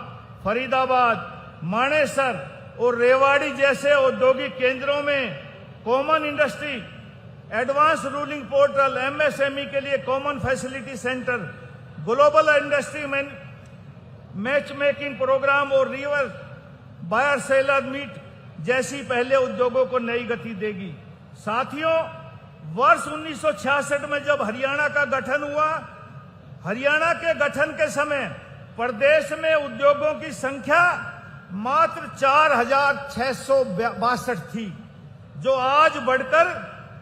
फरीदाबाद, मानेसर और रेवाड़ी जैसे औद्योगिक केंद्रों में common industry advance ruling portal, MSME के लिए common facility centre, global industry match making programme और रिवर बायर सेलर मीट जैसी पहले उद्योगों को नई गति देगी। साथियों, वर्ष 1966 में जब हरियाणा का गठन हुआ, हरियाणा के गठन के समय प्रदेश में उद्योगों की संख्या मात्र 4662 थी, जो आज बढ़कर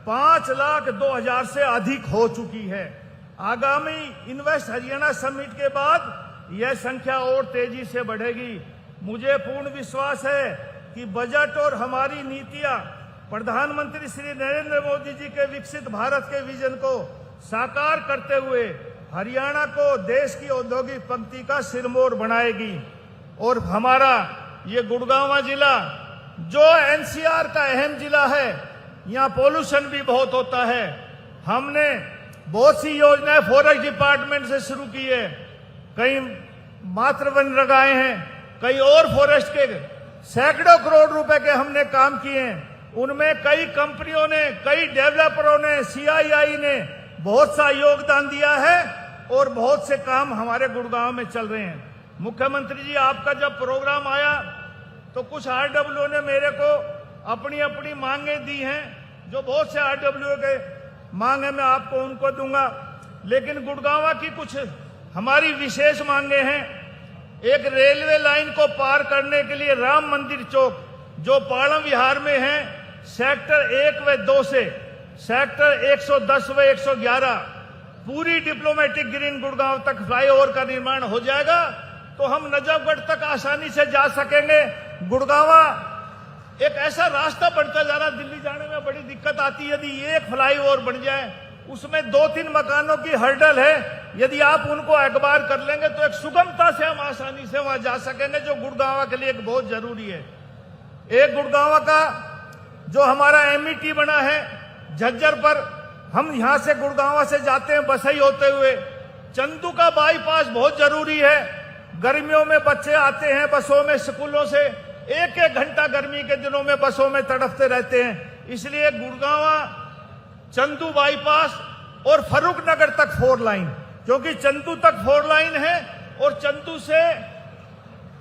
5,02,000 से अधिक हो चुकी है। आगामी इन्वेस्ट हरियाणा समिट के बाद यह संख्या और तेजी से बढ़ेगी। मुझे पूर्ण विश्वास है कि बजट और हमारी नीतियां प्रधानमंत्री श्री नरेंद्र मोदी जी के विकसित भारत के विजन को साकार करते हुए हरियाणा को देश की औद्योगिक पंक्ति का सिरमौर बनाएगी। और हमारा ये गुड़गांव जिला, जो NCR का अहम जिला है, यहाँ पोल्यूशन भी बहुत होता है। हमने बहुत सी योजनाएं फॉरेस्ट डिपार्टमेंट से शुरू की है। कहीं मातृ वन लगाए हैं, कई और फॉरेस्ट के सैकड़ों करोड़ रुपए के हमने काम किए हैं। उनमें कई कंपनियों ने, कई डेवलपरों ने, CII ने बहुत सा योगदान दिया है और बहुत से काम हमारे गुड़गांव में चल रहे हैं। मुख्यमंत्री जी, आपका जब प्रोग्राम आया तो कुछ RWO ने मेरे को अपनी अपनी मांगे दी हैं, जो बहुत से RWO के मांग है, मैं आपको उनको दूंगा। लेकिन गुड़गांव की कुछ हमारी विशेष मांगे हैं। एक रेलवे लाइन को पार करने के लिए राम मंदिर चौक, जो पाड़म विहार में है, सेक्टर 1 व 2 से सेक्टर 110 व 111 पूरी डिप्लोमेटिक ग्रीन गुड़गांव तक फ्लाईओवर का निर्माण हो जाएगा तो हम नजफगढ़ तक आसानी से जा सकेंगे। गुड़गांव एक ऐसा रास्ता बढ़ता जा रहा, दिल्ली जाने में बड़ी दिक्कत आती है। यदि एक फ्लाईओवर बन जाए, उसमें 2-3 मकानों की हर्डल है, यदि आप उनको अखबार कर लेंगे तो एक सुगमता से हम आसानी से वहां जा सकेंगे, जो गुड़गांव के लिए एक बहुत जरूरी है। एक गुड़गांव का जो हमारा MET बना है झज्जर पर, हम यहां से गुड़गांव से जाते हैं बसई होते हुए, चंदू का बाईपास बहुत जरूरी है। गर्मियों में बच्चे आते हैं बसों में स्कूलों से, 1-1 घंटा गर्मी के दिनों में बसों में तड़पते रहते हैं। इसलिए गुड़गांव चंदू बाईपास और फरूख नगर तक 4 लाइन, क्योंकि चंदू तक 4 लाइन है और चंदू से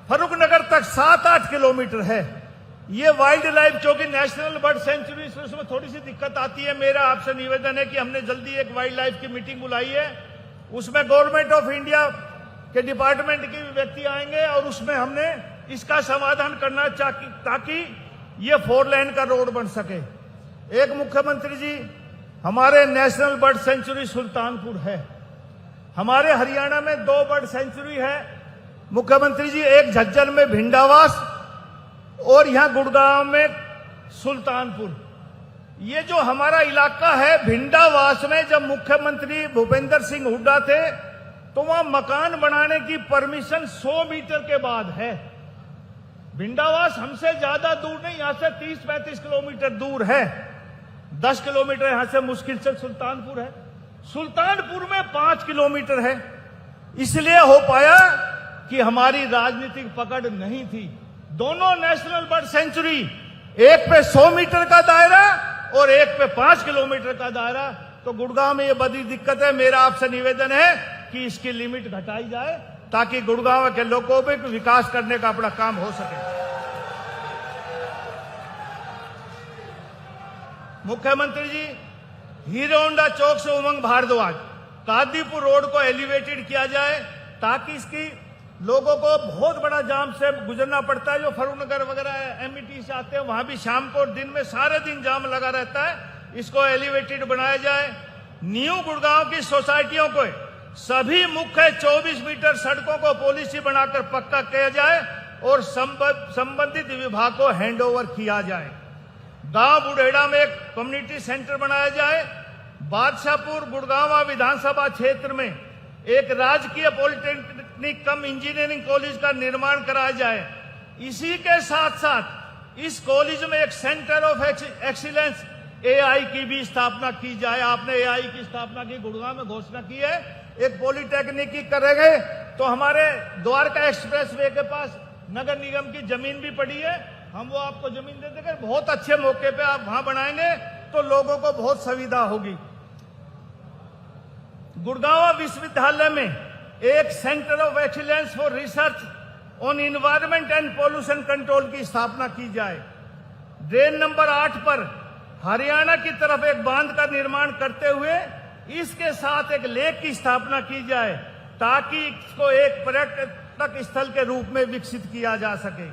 फरूख नगर तक 7-8 किलोमीटर है। ये वाइल्ड लाइफ, क्योंकि नेशनल बर्ड सेंचुरी, उसमें थोड़ी सी दिक्कत आती है। मेरा आपसे निवेदन है कि हमने जल्दी एक वाइल्ड लाइफ की मीटिंग बुलाई है, उसमें गवर्नमेंट ऑफ इंडिया के डिपार्टमेंट के व्यक्ति आएंगे और उसमें हमने इसका समाधान करना ताकि ये 4 लेन का रोड बन सके। एक मुख्यमंत्री जी, हमारे नेशनल बर्ड सेंचुरी सुल्तानपुर है, हमारे हरियाणा में 2 बर्ड सेंचुरी है मुख्यमंत्री जी, एक झज्जर में भिंडावास और यहां गुड़गांव में सुल्तानपुर। ये जो हमारा इलाका है भिंडावास में, जब मुख्यमंत्री भूपेंद्र सिंह हुड्डा थे तो वहां मकान बनाने की परमिशन 100 मीटर के बाद है। भिंडावास हमसे ज्यादा दूर नहीं, यहां से 30-35 किलोमीटर दूर है, 10 किलोमीटर यहां से मुश्किल से सुल्तानपुर है। सुल्तानपुर में 5 किलोमीटर है। इसलिए हो पाया कि हमारी राजनीतिक पकड़ नहीं थी। दोनों नेशनल बर्ड सेंचुरी, एक पे 100 मीटर का दायरा और एक पे 5 किलोमीटर का दायरा, तो गुड़गांव में ये बड़ी दिक्कत है। मेरा आपसे निवेदन है कि इसकी लिमिट घटाई जाए ताकि गुड़गांव के लोगों को विकास करने का अपना काम हो सके। मुख्यमंत्री जी, हीरो होंडा चौक से उमंग भारद्वाज कादीपुर रोड को एलिवेटेड किया जाए ताकि इसकी लोगों को बहुत बड़ा जाम से गुजरना पड़ता है। जो फरूख नगर वगैरह MET से आते हैं, वहां भी शाम को और दिन में सारे दिन जाम लगा रहता है। इसको एलिवेटेड बनाया जाए। न्यू गुड़गांव की सोसाइटियों को सभी मुख्य 24 मीटर सड़कों को पॉलिसी बनाकर पक्का किया जाए और संबंधित विभाग को हैंडओवर किया जाए। गांव बुढ़ेड़ा में एक कम्युनिटी सेंटर बनाया जाए। बादशाहपुर गुड़गांव विधानसभा क्षेत्र में एक राजकीय पॉलिटेक्निक कम इंजीनियरिंग कॉलेज का निर्माण कराया जाए। इसी के साथ साथ इस कॉलेज में एक सेंटर ऑफ एक्सीलेंस AI की भी स्थापना की जाए। आपने AI की स्थापना की, गुड़गांव में घोषणा की है, एक पॉलिटेक्निक की करेंगे तो हमारे द्वारका एक्सप्रेस वे के पास नगर निगम की जमीन भी पड़ी है, हम वो आपको जमीन दे देंगे। बहुत अच्छे मौके पे आप वहां बनाएंगे तो लोगों को बहुत सुविधा होगी। गुड़गांव विश्वविद्यालय में एक centre of excellence for research on environment and pollution control की स्थापना की जाए। ड्रेन नंबर 8 पर हरियाणा की तरफ एक बांध का निर्माण करते हुए इसके साथ एक लेक की स्थापना की जाए ताकि इसको एक पर्यटक स्थल के रूप में विकसित किया जा सके।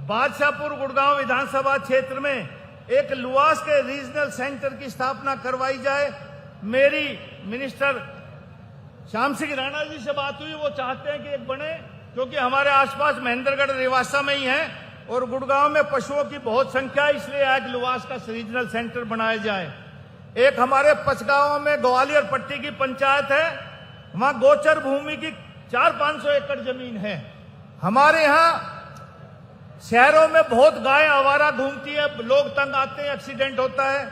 बादशाहपुर गुड़गांव विधानसभा क्षेत्र में एक लुआस के रीजनल सेंटर की स्थापना करवाई जाए। मेरी मिनिस्टर श्याम सिंह राणा जी से बात हुई, वो चाहते हैं कि एक बने, क्योंकि हमारे आसपास महेंद्रगढ़ रेवासा में ही है और गुड़गांव में पशुओं की बहुत संख्या है, इसलिए आज लुआस का रीजनल सेंटर बनाया जाए। एक हमारे पचगांव में ग्वालियर पट्टी की पंचायत है, वहां गोचर भूमि की 400-500 एकड़ जमीन है। हमारे यहाँ शहरों में बहुत गाय आवारा घूमती है, लोग तंग आते हैं, एक्सीडेंट होता है।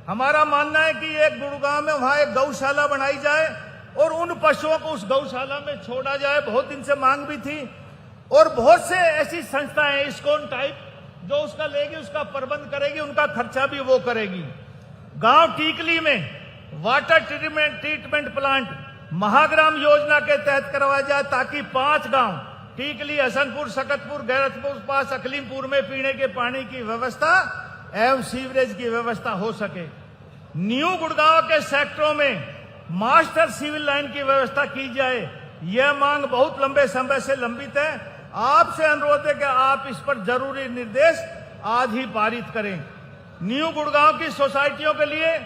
हमारा मानना है कि एक गुड़गांव में वहां एक गौशाला बनाई जाए और उन पशुओं को उस गौशाला में छोड़ा जाए। बहुत दिन से मांग भी थी और बहुत से ऐसी संस्थाएं इस्कॉन टाइप जो उसका लेगी, उसका प्रबंध करेगी, उनका खर्चा भी वो करेगी। गांव टीकली में वाटर ट्रीटमेंट प्लांट महाग्राम योजना के तहत करवाया जाए ताकि 5 गांव टीकली, हसनपुर, सकतपुर, गैरतपुर पास अकलीमपुर में पीने के पानी की व्यवस्था एवं सीवरेज की व्यवस्था हो सके। न्यू गुड़गांव के सेक्टरों में मास्टर सिविल लाइन की व्यवस्था की जाए। यह मांग बहुत लंबे समय से लंबित है। आपसे अनुरोध है कि आप इस पर जरूरी निर्देश आज ही पारित करें। न्यू गुड़गांव की सोसाइटियों के लिए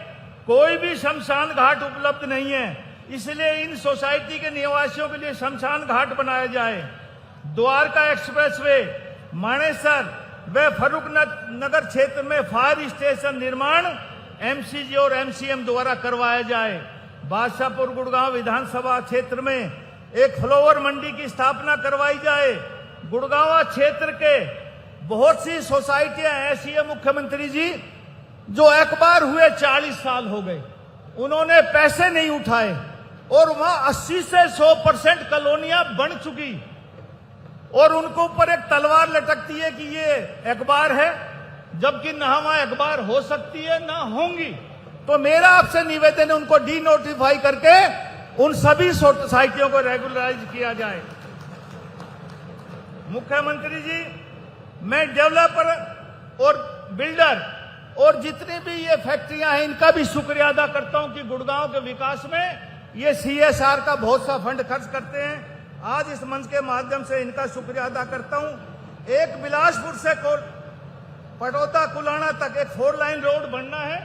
कोई भी शमशान घाट उपलब्ध नहीं है, इसलिए इन सोसाइटी के निवासियों के लिए शमशान घाट बनाया जाए। द्वारका एक्सप्रेसवे, मानेसर व फरूख नगर क्षेत्र में फायर स्टेशन निर्माण एमसीजी और एमसीएम द्वारा करवाया जाए। बादशाहपुर गुड़गांव विधानसभा क्षेत्र में एक फ्लावर मंडी की स्थापना करवाई जाए। गुड़गांव क्षेत्र के बहुत सी सोसाइटियां ऐसी है मुख्यमंत्री जी जो एक बार हुए 40 साल हो गए, उन्होंने पैसे नहीं उठाए और वहां 80 से 100% कॉलोनियां बन चुकी और उनके ऊपर एक तलवार लटकती है कि ये अखबार है, जबकि ना वहां अखबार हो सकती है ना होंगी। तो मेरा आपसे निवेदन है उनको डी नोटिफाई करके उन सभी सोसाइटियों को रेगुलराइज किया जाए। मुख्यमंत्री जी, मैं डेवलपर और बिल्डर और जितनी भी ये फैक्ट्रियां हैं इनका भी शुक्रिया अदा करता हूं कि गुड़गांव के विकास में ये CSR का बहुत सा फंड खर्च करते हैं। आज इस मंच के माध्यम से इनका शुक्रिया अदा करता हूं। एक बिलासपुर से पटौदा कुलाना तक एक 4 लाइन रोड बनना है,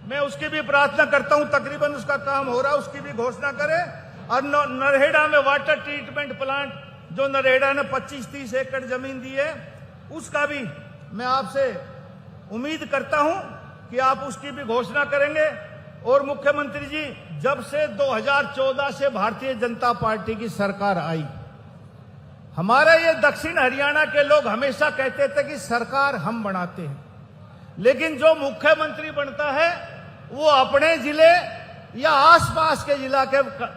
मैं उसकी भी प्रार्थना करता हूं, तकरीबन उसका काम हो रहा है, उसकी भी घोषणा करें। और नरहेड़ा में वाटर ट्रीटमेंट प्लांट जो नरहेड़ा ने 25-30 एकड़ जमीन दी है, उसका भी मैं आपसे उम्मीद करता हूं कि आप उसकी भी घोषणा करेंगे। और मुख्यमंत्री जी, जब से 2014 से भारतीय जनता पार्टी की सरकार आई, हमारे ये दक्षिण हरियाणा के लोग हमेशा कहते थे कि सरकार हम बनाते हैं, लेकिन जो मुख्यमंत्री बनता है वो अपने जिले या आसपास के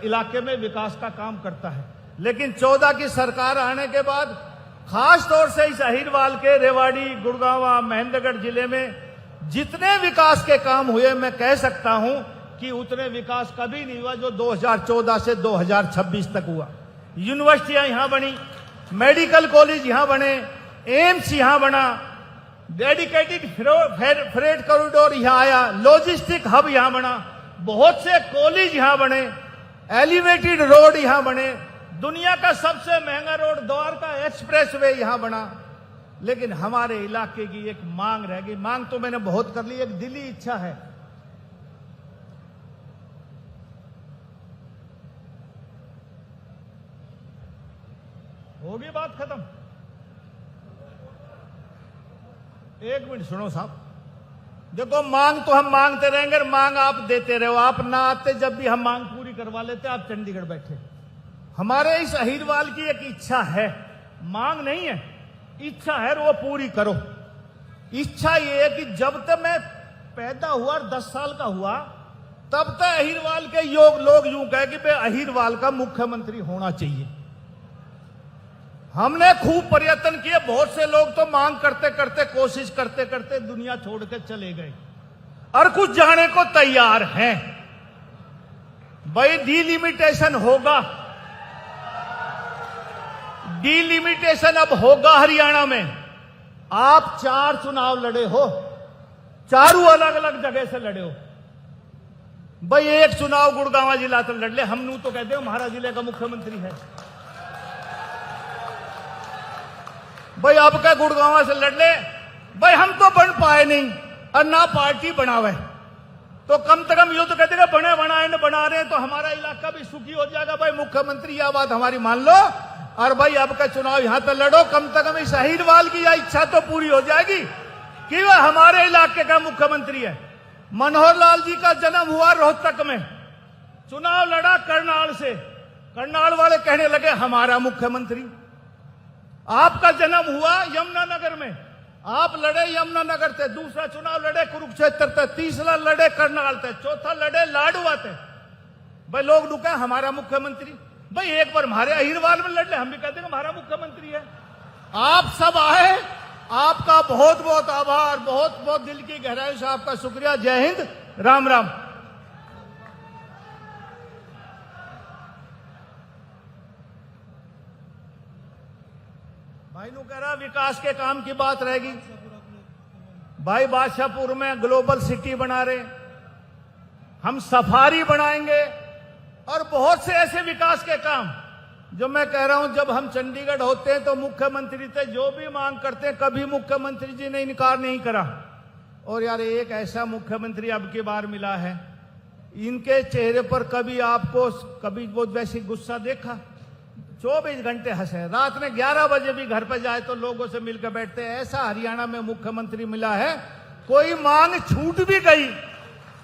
इलाके में विकास का काम करता है। लेकिन 14 की सरकार आने के बाद खास तौर से इस अहिरवाल के रेवाड़ी, गुड़गांव, महेंद्रगढ़ जिले में जितने विकास के काम हुए, मैं कह सकता हूं कि उतने विकास कभी नहीं हुआ जो 2014 से 2026 तक हुआ। यूनिवर्सिटियां यहां बनी, मेडिकल कॉलेज यहां बने, एम्स यहां बना, डेडिकेटेड फ्रेट कॉरिडोर यहां आया, लॉजिस्टिक हब यहां बना, बहुत से कॉलेज यहां बने, एलिवेटेड रोड यहां बने, दुनिया का सबसे महंगा रोड द्वारका एक्सप्रेसवे यहां बना। लेकिन हमारे इलाके की एक मांग रह गई। मांग तो मैंने बहुत कर ली, एक दिली इच्छा है। होगी बात खत्म? एक मिनट सुनो साहब, देखो मांग तो हम मांगते रहेंगे, मांग आप देते रहो। आप ना आते, जब भी हम मांग पूरी करवा लेते, आप चंडीगढ़ बैठे। हमारे इस अहिरवाल की एक इच्छा है, मांग नहीं है, इच्छा है, वो पूरी करो। इच्छा ये है कि जब तक मैं पैदा हुआ, 10 साल का हुआ, तब तक अहिरवाल के लोग यूं कहे कि भाई अहिरवाल का मुख्यमंत्री होना चाहिए। हमने खूब प्रयत्न किए, बहुत से लोग तो मांग करते करते, कोशिश करते करते दुनिया छोड़ के चले गए और कुछ जाने को तैयार हैं। भाई डिलिमिटेशन होगा, डिलिमिटेशन अब होगा हरियाणा में। आप 4 चुनाव लड़े हो, चारों अलग अलग जगह से लड़े हो। भाई एक चुनाव गुड़गांव जिला से लड़ ले, हम नू तो कहते हो हमारा जिले का मुख्यमंत्री है। भाई अब क्या गुड़गांव से लड़ ले, भाई हम तो बन पाए नहीं और ना पार्टी बनावे, तो कम से कम यूं तो कहते बने बनाए न बना रहे हैं तो हमारा इलाका भी सुखी हो जाएगा। भाई मुख्यमंत्री, यह बात हमारी मान लो, और भाई अब का चुनाव यहां तक लड़ो, कम से कम इस अहिरवाल की यह इच्छा तो पूरी हो जाएगी कि वह हमारे इलाके का मुख्यमंत्री है। मनोहर लाल जी का जन्म हुआ रोहतक में, चुनाव लड़ा करनाल से, करनाल वाले कहने लगे हमारा मुख्यमंत्री। आपका जन्म हुआ यमुनानगर में, आप लड़े यमुनानगर से, दूसरा चुनाव लड़े कुरुक्षेत्र से, तीसरा लड़े करनाल से, चौथा लड़े लाडवा से। भाई लोग रुके हमारा मुख्यमंत्री, भाई एक बार हमारे अहिरवाल में लड़ ले, हम भी कहते हैं हमारा मुख्यमंत्री है। आप सब आए, आपका बहुत बहुत आभार, बहुत बहुत दिल की गहराई से आपका शुक्रिया। जय हिंद, राम राम। भाई नु कह रहा विकास के काम की बात रहेगी। भाई बादशाहपुर में ग्लोबल सिटी बना रहे, हम सफारी बनाएंगे और बहुत से ऐसे विकास के काम जो मैं कह रहा हूं। जब हम चंडीगढ़ होते हैं तो मुख्यमंत्री से जो भी मांग करते हैं कभी मुख्यमंत्री जी ने इनकार नहीं करा। और यार एक ऐसा मुख्यमंत्री अब की बार मिला है, इनके चेहरे पर कभी आपको कभी वो वैसी गुस्सा देखा? 24 घंटे हंसे, रात में 11 बजे भी घर पर जाए तो लोगों से मिलकर बैठते हैं। ऐसा हरियाणा में मुख्यमंत्री मिला है। कोई मांग छूट भी गई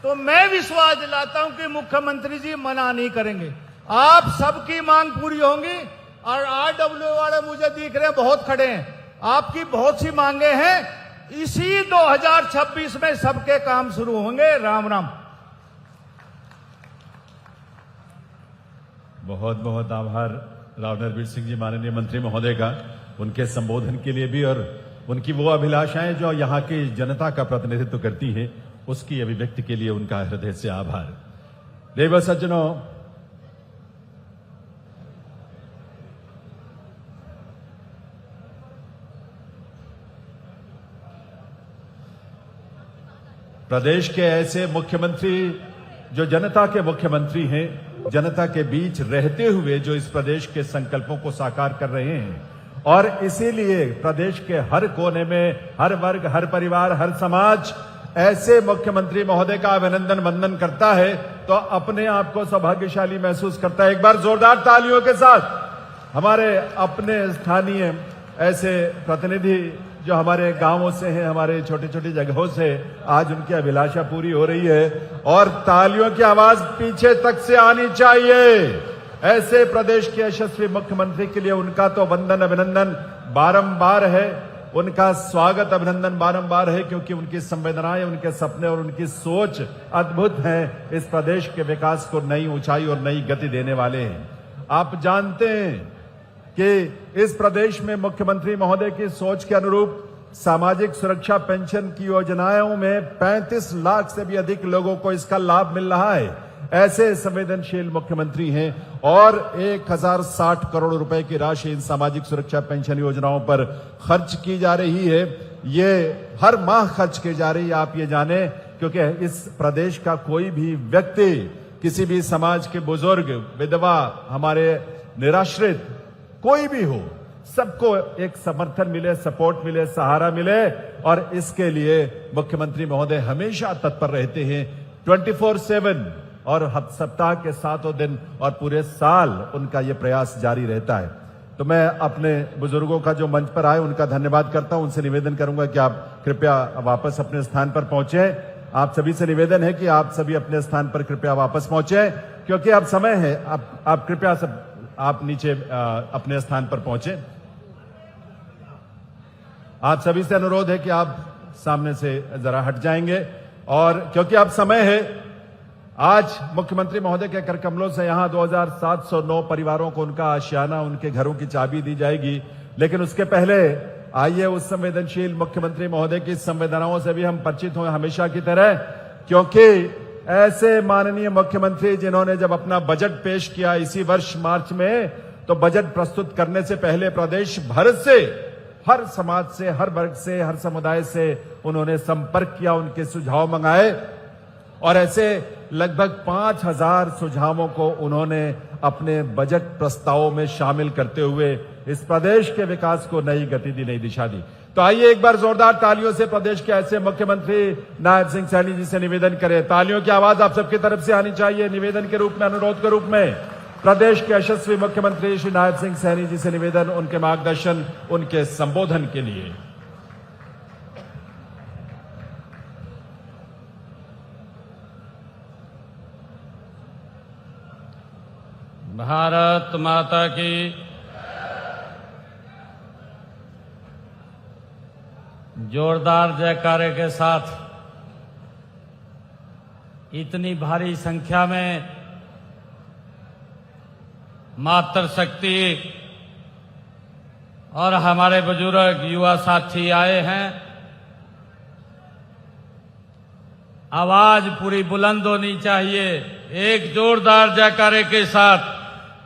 तो मैं विश्वास दिलाता हूं कि मुख्यमंत्री जी मना नहीं करेंगे, आप सबकी मांग पूरी होंगी। और आरडब्ल्यू वाले मुझे दिख रहे हैं बहुत खड़े हैं, आपकी बहुत सी मांगे हैं। इसी 2026 में सबके काम शुरू होंगे। राम राम। बहुत बहुत आभार राव नरवीर सिंह जी माननीय मंत्री महोदय का, उनके संबोधन के लिए भी और उनकी वो अभिलाषाएं जो यहाँ की जनता का प्रतिनिधित्व करती हैं उसकी अभिव्यक्ति के लिए उनका हृदय से आभार। देव सज्जनों, प्रदेश के ऐसे मुख्यमंत्री जो जनता के मुख्यमंत्री हैं, जनता के बीच रहते हुए जो इस प्रदेश के संकल्पों को साकार कर रहे हैं, और इसीलिए प्रदेश के हर कोने में हर वर्ग, हर परिवार, हर समाज ऐसे मुख्यमंत्री महोदय का अभिनंदन वंदन करता है तो अपने आप को सौभाग्यशाली महसूस करता है। एक बार जोरदार तालियों के साथ हमारे अपने स्थानीय ऐसे प्रतिनिधि जो हमारे गांवों से हैं, हमारे छोटी छोटी जगहों से, आज उनकी अभिलाषा पूरी हो रही है और तालियों की आवाज पीछे तक से आनी चाहिए। ऐसे प्रदेश के यशस्वी मुख्यमंत्री के लिए उनका तो वंदन अभिनंदन बारंबार है, उनका स्वागत अभिनंदन बारंबार है, क्योंकि उनकी संवेदनाएं, उनके सपने और उनकी सोच अद्भुत हैं। इस प्रदेश के विकास को नई ऊंचाई और नई गति देने वाले हैं। आप जानते हैं कि इस प्रदेश में मुख्यमंत्री महोदय की सोच के अनुरूप सामाजिक सुरक्षा पेंशन की योजनाओं में 35 लाख से भी अधिक लोगों को इसका लाभ मिल रहा है। ऐसे संवेदनशील मुख्यमंत्री हैं और 1060 करोड़ रुपए की राशि इन सामाजिक सुरक्षा पेंशन योजनाओं पर खर्च की जा रही है। ये हर माह खर्च की जा रही है, आप ये जाने, क्योंकि इस प्रदेश का कोई भी व्यक्ति, किसी भी समाज के बुजुर्ग, विधवा, हमारे निराश्रित, कोई भी हो, सबको एक समर्थन मिले, सपोर्ट मिले, सहारा मिले। और इसके लिए मुख्यमंत्री महोदय हमेशा तत्पर रहते हैं, 24/7 और सप्ताह के 7 दिन और पूरे साल उनका ये प्रयास जारी रहता है। तो मैं अपने बुजुर्गों का जो मंच पर आए उनका धन्यवाद करता हूं। उनसे निवेदन करूंगा कि आप कृपया वापस अपने स्थान पर पहुंचे। आप सभी से निवेदन है कि आप सभी अपने स्थान पर कृपया वापस पहुंचे, क्योंकि अब समय है। आप कृपया सब आप नीचे अपने स्थान पर पहुंचे। आप सभी से अनुरोध है कि आप सामने से जरा हट जाएंगे, और क्योंकि अब समय है। आज मुख्यमंत्री महोदय के कर कमलों से यहां 2709 परिवारों को उनका आशियाना, उनके घरों की चाबी दी जाएगी। लेकिन उसके पहले आइए उस संवेदनशील मुख्यमंत्री महोदय की संवेदनाओं से भी हम परिचित हों हमेशा की तरह, क्योंकि ऐसे माननीय मुख्यमंत्री जिन्होंने जब अपना बजट पेश किया इसी वर्ष मार्च में, तो बजट प्रस्तुत करने से पहले प्रदेश भर से, हर समाज से, हर वर्ग से, हर समुदाय से उन्होंने संपर्क किया, उनके सुझाव मंगाए और ऐसे लगभग 5000 सुझावों को उन्होंने अपने बजट प्रस्तावों में शामिल करते हुए इस प्रदेश के विकास को नई गति दी, नई दिशा दी। तो आइए एक बार जोरदार तालियों से प्रदेश के ऐसे मुख्यमंत्री नायब सिंह सैनी जी से निवेदन करें। तालियों की आवाज आप सबकी तरफ से आनी चाहिए। निवेदन के रूप में, अनुरोध के रूप में प्रदेश के यशस्वी मुख्यमंत्री श्री नायब सिंह सैनी जी से निवेदन, उनके मार्गदर्शन, उनके संबोधन के लिए। भारत माता की जोरदार जयकारे के साथ इतनी भारी संख्या में मातृशक्ति और हमारे बुजुर्ग युवा साथी आए हैं। आवाज पूरी बुलंद होनी चाहिए, एक जोरदार जयकारे के साथ,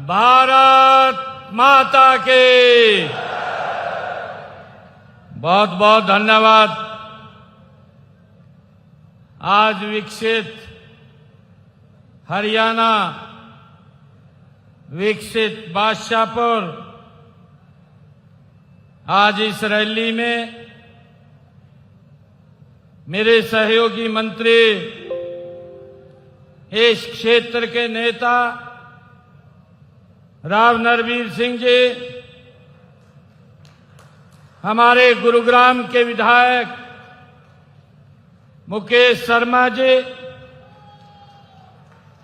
भारत माता की। बहुत बहुत धन्यवाद। आज विकसित हरियाणा, विकसित बादशाहपुर, आज इस रैली में मेरे सहयोगी मंत्री, इस क्षेत्र के नेता राव नरवीर सिंह जी, हमारे गुरुग्राम के विधायक मुकेश शर्मा जी,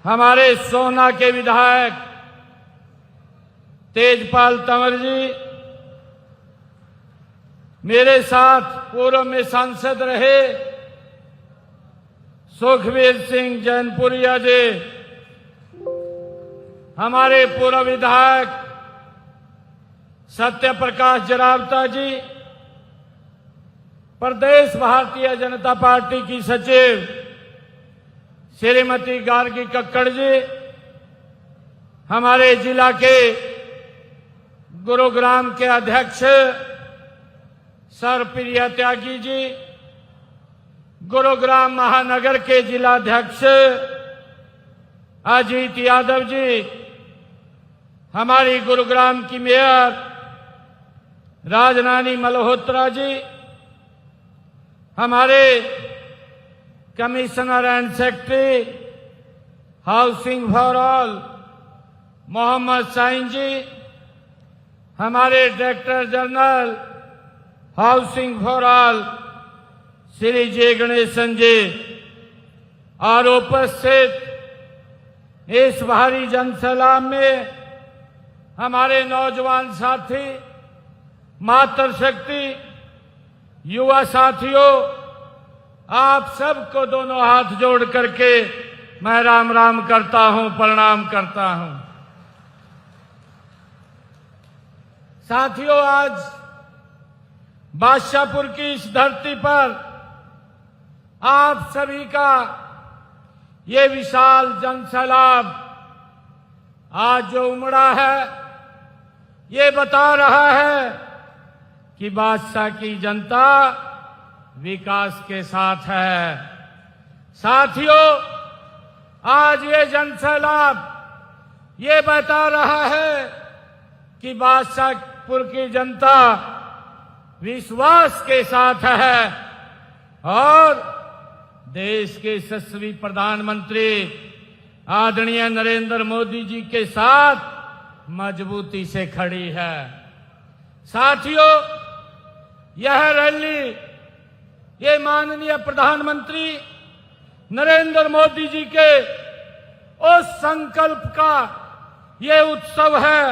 हमारे सोहना के विधायक तेजपाल तंवर जी, मेरे साथ पूर्व में सांसद रहे सुखबीर सिंह जैनपुरिया जी, हमारे पूर्व विधायक सत्य प्रकाश जरावता जी, प्रदेश भारतीय जनता पार्टी की सचिव श्रीमती गार्गी कक्कड़ जी, हमारे जिला के गुरुग्राम के अध्यक्ष सर प्रिया त्यागी जी, गुरुग्राम महानगर के जिलाध्यक्ष अजीत यादव जी, हमारी गुरुग्राम की मेयर राजरानी मल्होत्रा जी, हमारे commissioner and secretary housing for all Mohammad Sain ji, हमारे director general housing for all Shri J Ganesan ji, और उपस्थित इस भारी जनसैलाब में हमारे नौजवान साथी, मातृशक्ति, युवा साथियों, आप सबको दोनों हाथ जोड़ करके मैं राम राम करता हूं, प्रणाम करता हूं। साथियों, आज बादशाहपुर की इस धरती पर आप सभी का ये विशाल जनसैलाब आज जो उमड़ा है, ये बता रहा है कि बादशाह की जनता विकास के साथ है। साथियों, आज ये जनसैलाब ये बता रहा है कि बादशाहपुर की जनता विश्वास के साथ है और देश के यशस्वी प्रधानमंत्री आदरणीय नरेंद्र मोदी जी के साथ मजबूती से खड़ी है। साथियों, यह रैली ये माननीय प्रधानमंत्री नरेंद्र मोदी जी के उस संकल्प का ये उत्सव है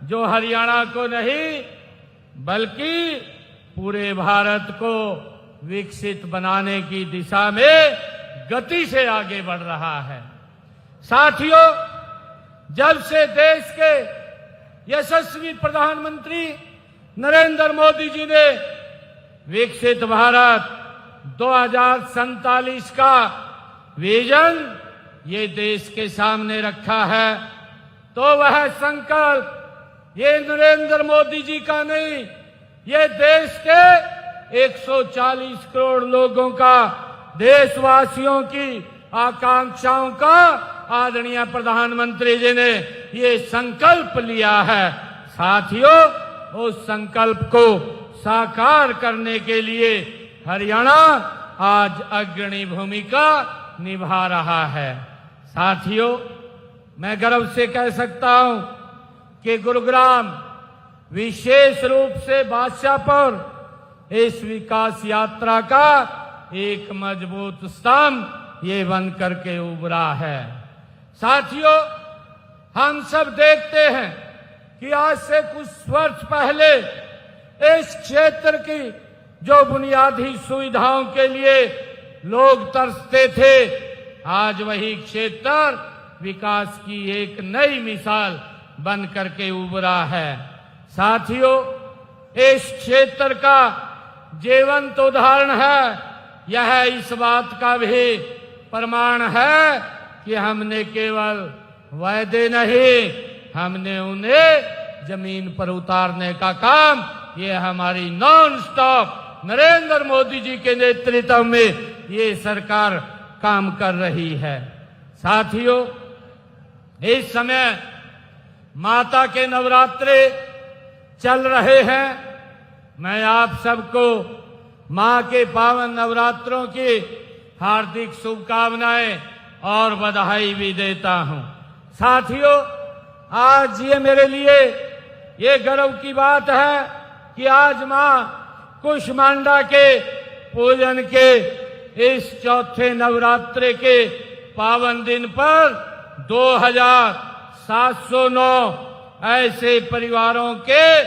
जो हरियाणा को नहीं बल्कि पूरे भारत को विकसित बनाने की दिशा में गति से आगे बढ़ रहा है। साथियों, जब से देश के यशस्वी प्रधानमंत्री नरेंद्र मोदी जी ने विकसित भारत 2047 का विजन ये देश के सामने रखा है, तो वह संकल्प ये नरेंद्र मोदी जी का नहीं, ये देश के 140 करोड़ लोगों का, देशवासियों की आकांक्षाओं का आदरणीय प्रधानमंत्री जी ने ये संकल्प लिया है। साथियों, उस संकल्प को साकार करने के लिए हरियाणा आज अग्रणी भूमिका निभा रहा है। साथियों, मैं गर्व से कह सकता हूं कि गुरुग्राम विशेष रूप से बादशाहपुर इस विकास यात्रा का एक मजबूत स्तंभ ये बन करके उभरा है। साथियों, हम सब देखते हैं कि आज से कुछ वर्ष पहले इस क्षेत्र की जो बुनियादी सुविधाओं के लिए लोग तरसते थे, आज वही क्षेत्र विकास की एक नई मिसाल बन करके उभरा है। साथियों, इस क्षेत्र का जीवंत उदाहरण है। यह इस बात का भी प्रमाण है कि हमने केवल वायदे नहीं, हमने उन्हें जमीन पर उतारने का काम, ये हमारी नॉन स्टॉप नरेंद्र मोदी जी के नेतृत्व में ये सरकार काम कर रही है। साथियों, इस समय माता के नवरात्रे चल रहे हैं। मैं आप सबको मां के पावन नवरात्रों की हार्दिक शुभकामनाएं और बधाई भी देता हूं। साथियों, आज ये मेरे लिए ये गर्व की बात है कि आज मां कुष्मांडा के पूजन के इस चौथे नवरात्रे के पावन दिन पर 2709 ऐसे परिवारों के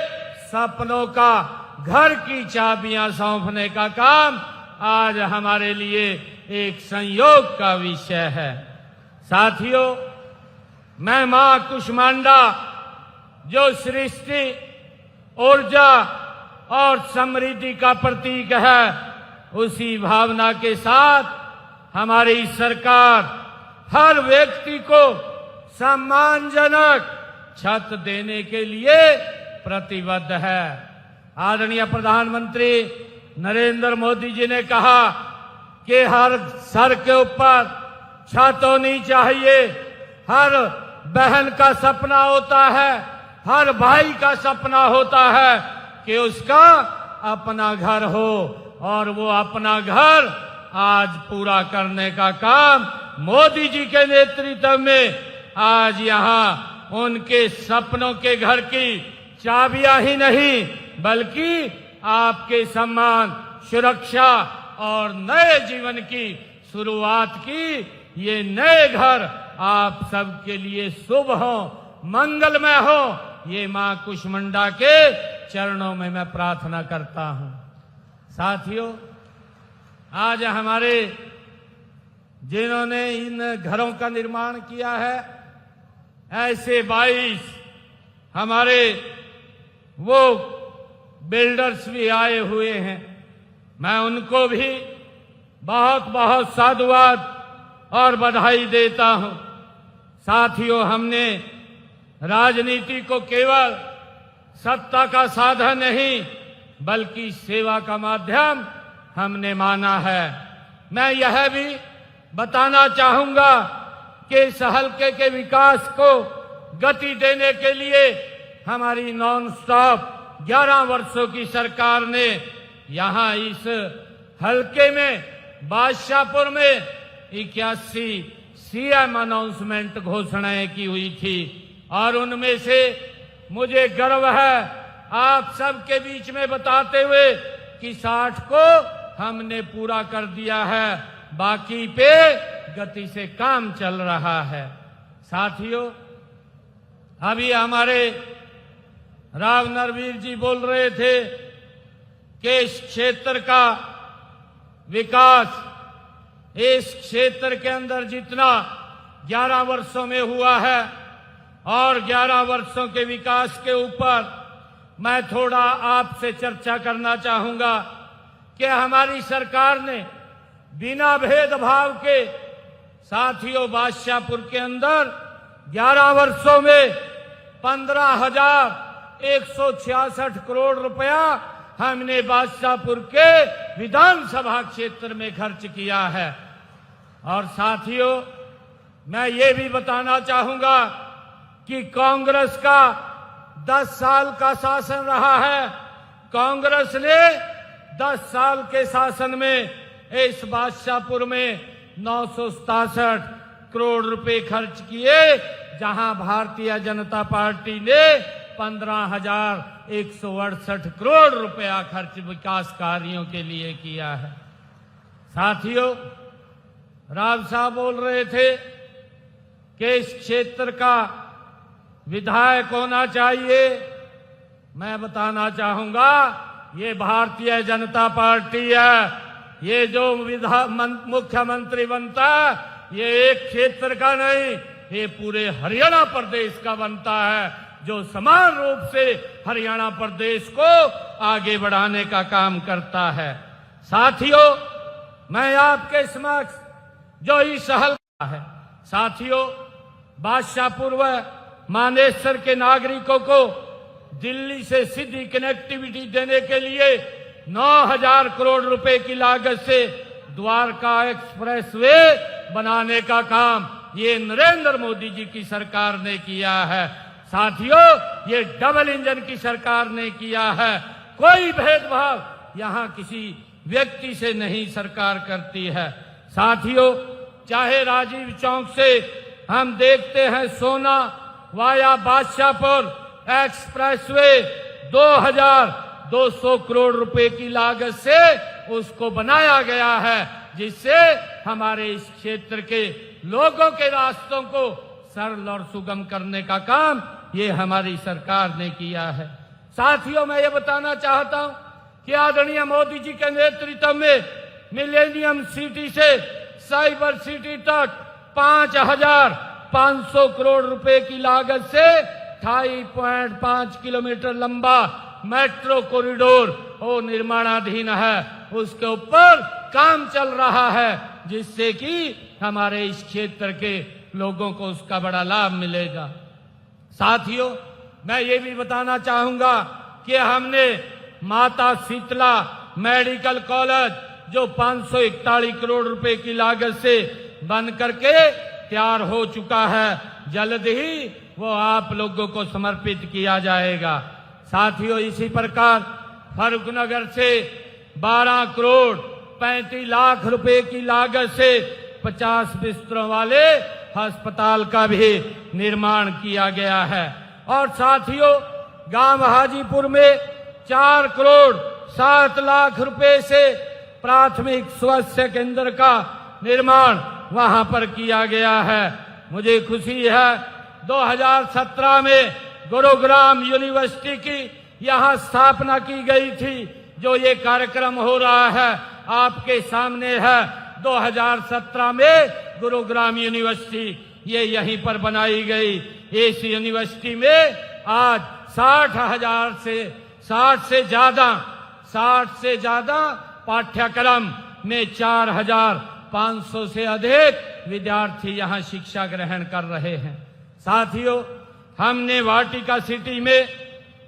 सपनों का घर की चाबियां सौंपने का काम आज हमारे लिए एक संयोग का विषय है। साथियों, मैं मां कुष्मांडा जो सृष्टि, ऊर्जा और समृद्धि का प्रतीक है, उसी भावना के साथ हमारी सरकार हर व्यक्ति को सम्मानजनक छत देने के लिए प्रतिबद्ध है। आदरणीय प्रधानमंत्री नरेंद्र मोदी जी ने कहा कि हर सर के ऊपर छत होनी चाहिए। हर बहन का सपना होता है, हर भाई का सपना होता है कि उसका अपना घर हो, और वो अपना घर आज पूरा करने का काम मोदी जी के नेतृत्व में आज यहाँ उनके सपनों के घर की चाबियां ही नहीं, बल्कि आपके सम्मान, सुरक्षा और नए जीवन की शुरुआत की ये नए घर आप सबके लिए शुभ हो, मंगलमय हो, ये मां कुष्मांडा के चरणों में मैं प्रार्थना करता हूं। साथियों, आज हमारे जिन्होंने इन घरों का निर्माण किया है, ऐसे 22 हमारे वो बिल्डर्स भी आए हुए हैं। मैं उनको भी बहुत बहुत साधुवाद और बधाई देता हूं। साथियों, हमने राजनीति को केवल सत्ता का साधन नहीं, बल्कि सेवा का माध्यम हमने माना है। मैं यह भी बताना चाहूंगा कि इस हलके के विकास को गति देने के लिए हमारी नॉन स्टॉप 11 वर्षों की सरकार ने यहां इस हलके में बादशाहपुर में 81 सीएम अनाउंसमेंट घोषणाएं की हुई थी, और उनमें से मुझे गर्व है आप सबके बीच में बताते हुए कि 60 को हमने पूरा कर दिया है, बाकी पे गति से काम चल रहा है। साथियों, अभी हमारे राव नरवीर जी बोल रहे थे कि इस क्षेत्र का विकास, इस क्षेत्र के अंदर जितना 11 वर्षों में हुआ है, और 11 वर्षों के विकास के ऊपर मैं थोड़ा आपसे चर्चा करना चाहूंगा कि हमारी सरकार ने बिना भेदभाव के, साथियों, बादशाहपुर के अंदर 11 वर्षों में 15,166 करोड़ रुपया हमने बादशाहपुर के विधानसभा क्षेत्र में खर्च किया है। और साथियों, मैं ये भी बताना चाहूंगा कि कांग्रेस का 10 साल का शासन रहा है। कांग्रेस ने 10 साल के शासन में इस बादशाहपुर में 967 करोड़ रुपए खर्च किए, जहां भारतीय जनता पार्टी ने 15,168 करोड़ रुपया खर्च विकास कार्यों के लिए किया है। साथियों, राव साहब बोल रहे थे कि इस क्षेत्र का विधायक होना चाहिए। मैं बताना चाहूंगा, ये भारतीय जनता पार्टी है। ये जो मुख्यमंत्री बनता है, ये एक क्षेत्र का नहीं, ये पूरे हरियाणा प्रदेश का बनता है। जो समान रूप से हरियाणा प्रदेश को आगे बढ़ाने का काम करता है। साथियों, मैं आपके समक्ष जो इस हल्का है, साथियों, बादशाहपुर व मानेसर के नागरिकों को दिल्ली से सीधी कनेक्टिविटी देने के लिए 9,000 करोड़ रुपए की लागत से द्वारका एक्सप्रेसवे बनाने का काम ये नरेंद्र मोदी जी की सरकार ने किया है। साथियों, ये डबल इंजन की सरकार ने किया है। कोई भेदभाव यहां किसी व्यक्ति से नहीं सरकार करती है। साथियों, चाहे राजीव चौक से हम देखते हैं सोना वाया बादशाहपुर एक्सप्रेसवे 2,200 करोड़ रुपए की लागत से उसको बनाया गया है, जिससे हमारे इस क्षेत्र के लोगों के रास्तों को सरल और सुगम करने का काम ये हमारी सरकार ने किया है। साथियों, मैं ये बताना चाहता हूं कि आदरणीय मोदी जी के नेतृत्व में मिलेनियम सिटी से साइबर सिटी तक 5,500 करोड़ रुपए की लागत से 2.5 किलोमीटर लंबा मेट्रो कॉरिडोर वो निर्माणाधीन है। उसके ऊपर काम चल रहा है, जिससे कि हमारे इस क्षेत्र के लोगों को उसका बड़ा लाभ मिलेगा। साथियों, मैं ये भी बताना चाहूंगा कि हमने माता शीतला मेडिकल कॉलेज जो 541 करोड़ रुपए की लागत से बन करके तैयार हो चुका है, जल्द ही वो आप लोगों को समर्पित किया जाएगा। साथियों, इसी प्रकार फर्रुखनगर से 12 करोड़ 35 लाख रुपए की लागत से 50 बिस्तरों वाले अस्पताल का भी निर्माण किया गया है। और साथियों, गांव हाजीपुर में 4 करोड़ 7 लाख रुपए से प्राथमिक स्वास्थ्य केंद्र का निर्माण वहां पर किया गया है। मुझे खुशी है 2017 में गुरुग्राम यूनिवर्सिटी की यहां स्थापना की गई थी। जो ये कार्यक्रम हो रहा है आपके सामने है, 2017 में गुरुग्राम यूनिवर्सिटी ये यहीं पर बनाई गई। इस यूनिवर्सिटी में आज 60 से ज्यादा पाठ्यक्रम में 4,500 से अधिक विद्यार्थी यहां शिक्षा ग्रहण कर रहे हैं। साथियों, हमने वाटिका सिटी में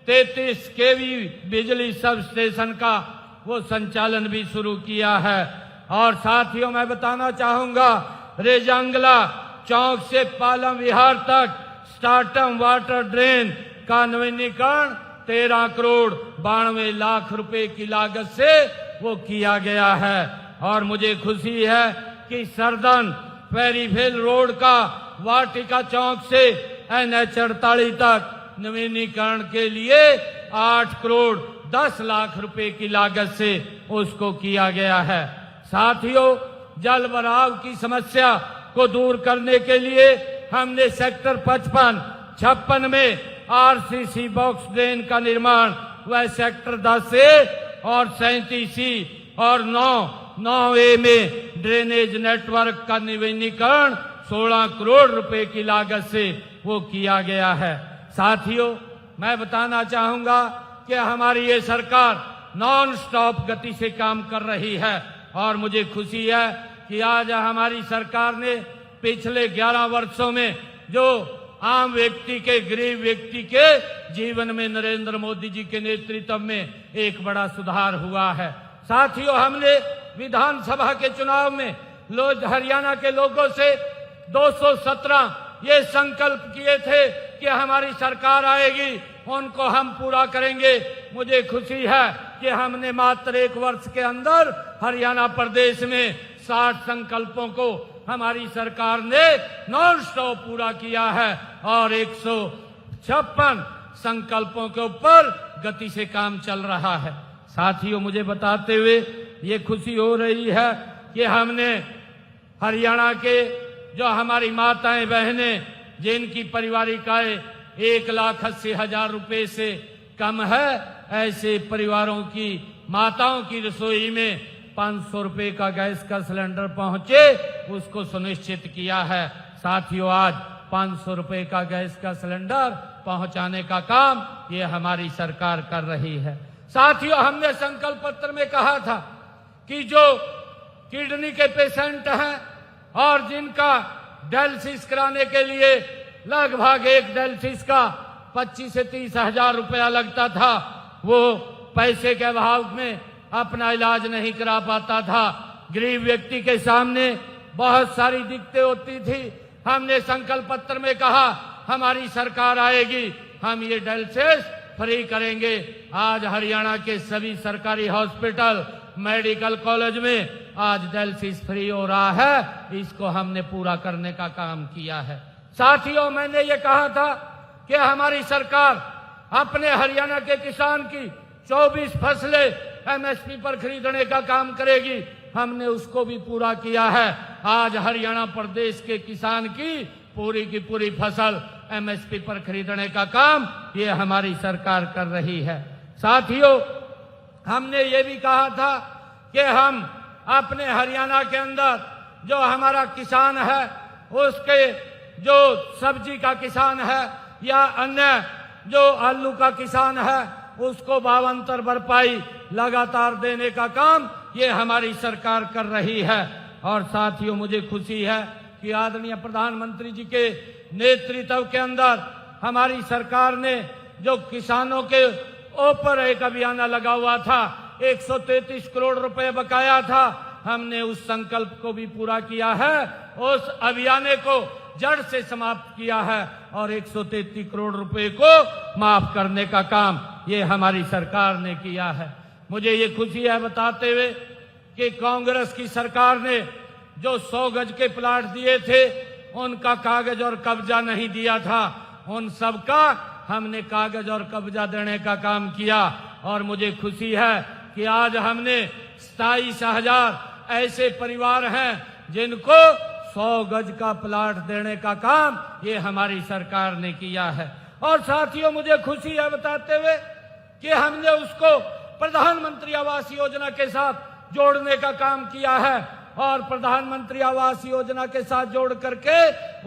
33 केवी बिजली सब स्टेशन का वो संचालन भी शुरू किया है। और साथियों, मैं बताना चाहूंगा रेजांगला चौक से पालम विहार तक स्टार्टम वाटर ड्रेन का नवीनीकरण 13 करोड़ 92 लाख रुपए की लागत से वो किया गया है। और मुझे खुशी है कि सरदन पेरीफेल रोड का वाटिका चौक से NH 48 तक नवीनीकरण के लिए 8 करोड़ 10 लाख रुपए की लागत से उसको किया गया है। साथियों, जल भराव की समस्या को दूर करने के लिए हमने सेक्टर 55-56 में RCC बॉक्स ड्रेन का निर्माण व सेक्टर 10A और 37C और 9A में ड्रेनेज नेटवर्क का नवीनीकरण 16 करोड़ रुपए की लागत से वो किया गया है। साथियों, मैं बताना चाहूंगा कि हमारी ये सरकार नॉन स्टॉप गति से काम कर रही है। और मुझे खुशी है कि आज हमारी सरकार ने पिछले 11 वर्षों में जो आम व्यक्ति के, गरीब व्यक्ति के जीवन में नरेंद्र मोदी जी के नेतृत्व में एक बड़ा सुधार हुआ है। साथियों, हमने विधानसभा के चुनाव में हरियाणा के लोगों से 217 ये संकल्प किए थे कि हमारी सरकार आएगी, उनको हम पूरा करेंगे। मुझे खुशी है कि हमने मात्र 1 वर्ष के अंदर हरियाणा प्रदेश में 60 संकल्पों को हमारी सरकार ने नॉन स्टॉप पूरा किया है और 156 संकल्पों के ऊपर गति से काम चल रहा है। साथियों, मुझे बताते हुए ये खुशी हो रही है कि हमने हरियाणा के जो हमारी माताएं बहनें जिनकी पारिवारिक आय 1,80,000 रुपए से कम है, ऐसे परिवारों की माताओं की रसोई में 500 रुपए का गैस का सिलेंडर पहुंचे, उसको सुनिश्चित किया है। साथियों, आज 500 रुपए का गैस का सिलेंडर पहुंचाने का काम ये हमारी सरकार कर रही है। साथियों, हमने संकल्प पत्र में कहा था कि जो किडनी के पेशेंट हैं और जिनका डायलिसिस कराने के लिए लगभग एक डायलिसिस का 25 से 30 हजार रुपया लगता था, वो पैसे के अभाव में अपना इलाज नहीं करा पाता था। गरीब व्यक्ति के सामने बहुत सारी दिक्कतें होती थी। हमने संकल्प पत्र में कहा हमारी सरकार आएगी, हम ये डायलिसिस फ्री करेंगे। आज हरियाणा के सभी सरकारी हॉस्पिटल, मेडिकल कॉलेज में आज डायलिसिस फ्री हो रहा है। इसको हमने पूरा करने का काम किया है। साथियों, मैंने ये कहा था कि हमारी सरकार अपने हरियाणा के किसान की 24 फसलें एमएसपी पर खरीदने का काम करेगी। हमने उसको भी पूरा किया है। आज हरियाणा प्रदेश के किसान की पूरी फसल एमएसपी पर खरीदने का काम ये हमारी सरकार कर रही है। साथियों, हमने ये भी कहा था कि हम अपने हरियाणा के अंदर जो हमारा किसान है, उसके जो सब्जी का किसान है या अन्य जो आलू का किसान है, उसको भावांतर भरपाई लगातार देने का काम ये हमारी सरकार कर रही है। और साथियों, मुझे खुशी है कि आदरणीय प्रधानमंत्री जी के नेतृत्व के अंदर हमारी सरकार ने जो किसानों के ऊपर एक अभियान लगा हुआ था, 133 करोड़ रुपए बकाया था, हमने उस संकल्प को भी पूरा किया है। उस अभियान को जड़ से समाप्त किया है और 133 करोड़ रुपए को माफ करने का काम ये हमारी सरकार ने किया है। मुझे ये खुशी है बताते हुए कि कांग्रेस की सरकार ने जो 100 गज के प्लाट दिए थे, उनका कागज और कब्जा नहीं दिया था। उन सब का हमने कागज और कब्जा देने का काम किया। और मुझे खुशी है कि आज हमने 27,000 ऐसे परिवार हैं जिनको 100 गज का प्लाट देने का काम ये हमारी सरकार ने किया है। और साथियों, मुझे खुशी है बताते हुए कि हमने उसको प्रधानमंत्री आवास योजना के साथ जोड़ने का काम किया है। और प्रधानमंत्री आवास योजना के साथ जोड़ करके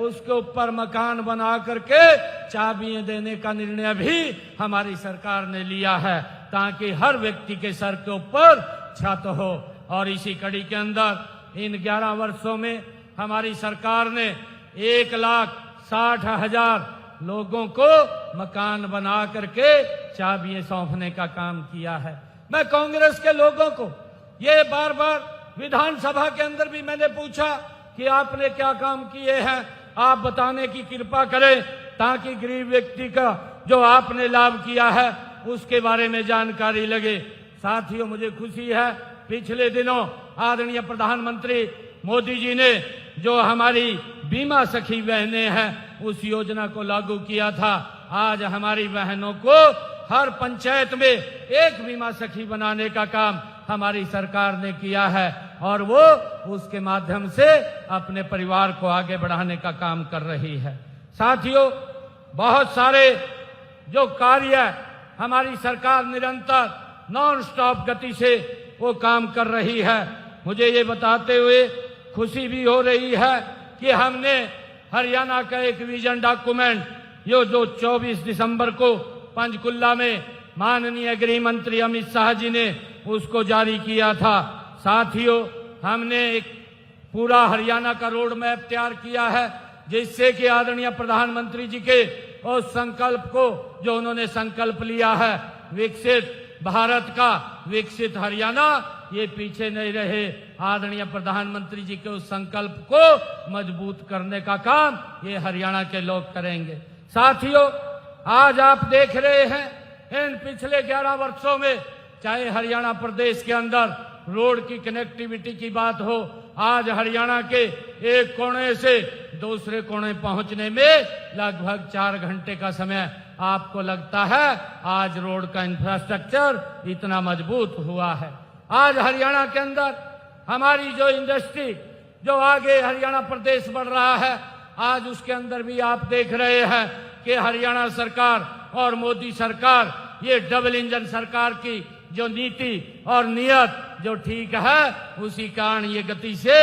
उसके ऊपर मकान बना करके चाबियां देने का निर्णय भी हमारी सरकार ने लिया है, ताकि हर व्यक्ति के सर के ऊपर छत हो। और इसी कड़ी के अंदर इन 11 वर्षों में हमारी सरकार ने 1,60,000 लोगों को मकान बना करके चाबियां सौंपने का काम किया है। मैं कांग्रेस के लोगों को ये बार बार विधानसभा के अंदर भी मैंने पूछा कि आपने क्या काम किए हैं, आप बताने की कृपा करें, ताकि गरीब व्यक्ति का जो आपने लाभ किया है उसके बारे में जानकारी लगे। साथियों, मुझे खुशी है पिछले दिनों आदरणीय प्रधानमंत्री मोदी जी ने जो हमारी बीमा सखी बहनें हैं उस योजना को लागू किया था। आज हमारी बहनों को हर पंचायत में एक बीमा सखी बनाने का काम हमारी सरकार ने किया है और वो उसके माध्यम से अपने परिवार को आगे बढ़ाने का काम कर रही है। साथियों, बहुत सारे जो कार्य हमारी सरकार निरंतर नॉन स्टॉप गति से वो काम कर रही है। मुझे ये बताते हुए खुशी भी हो रही है कि हमने हरियाणा का एक विजन डॉक्यूमेंट जो 24 दिसंबर को पंचकुला में माननीय गृह मंत्री अमित शाह जी ने उसको जारी किया था। साथियों, हमने एक पूरा हरियाणा का रोड मैप तैयार किया है, जिससे कि आदरणीय प्रधानमंत्री जी के उस संकल्प को जो उन्होंने संकल्प लिया है विकसित भारत का, विकसित हरियाणा, ये पीछे नहीं रहे। आदरणीय प्रधानमंत्री जी के उस संकल्प को मजबूत करने का काम ये हरियाणा के लोग करेंगे। साथियों, आज आप देख रहे हैं इन पिछले 11 वर्षों में चाहे हरियाणा प्रदेश के अंदर रोड की कनेक्टिविटी की बात हो, आज हरियाणा के एक कोने से दूसरे कोने पहुंचने में लगभग 4 घंटे का समय आपको लगता है। आज रोड का इंफ्रास्ट्रक्चर इतना मजबूत हुआ है। आज हरियाणा के अंदर हमारी जो इंडस्ट्री जो आगे हरियाणा प्रदेश बढ़ रहा है, आज उसके अंदर भी आप देख रहे हैं कि हरियाणा सरकार और मोदी सरकार ये डबल इंजन सरकार की जो नीति और नियत जो ठीक है, उसी कारण ये गति से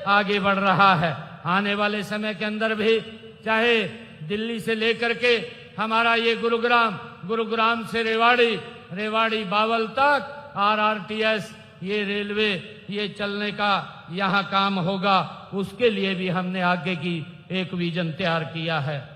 आगे बढ़ रहा है। आने वाले समय के अंदर भी चाहे दिल्ली से लेकर के हमारा ये गुरुग्राम से रेवाड़ी बावल तक RRTS ये रेलवे ये चलने का यहाँ काम होगा, उसके लिए भी हमने आगे की एक विजन तैयार किया है।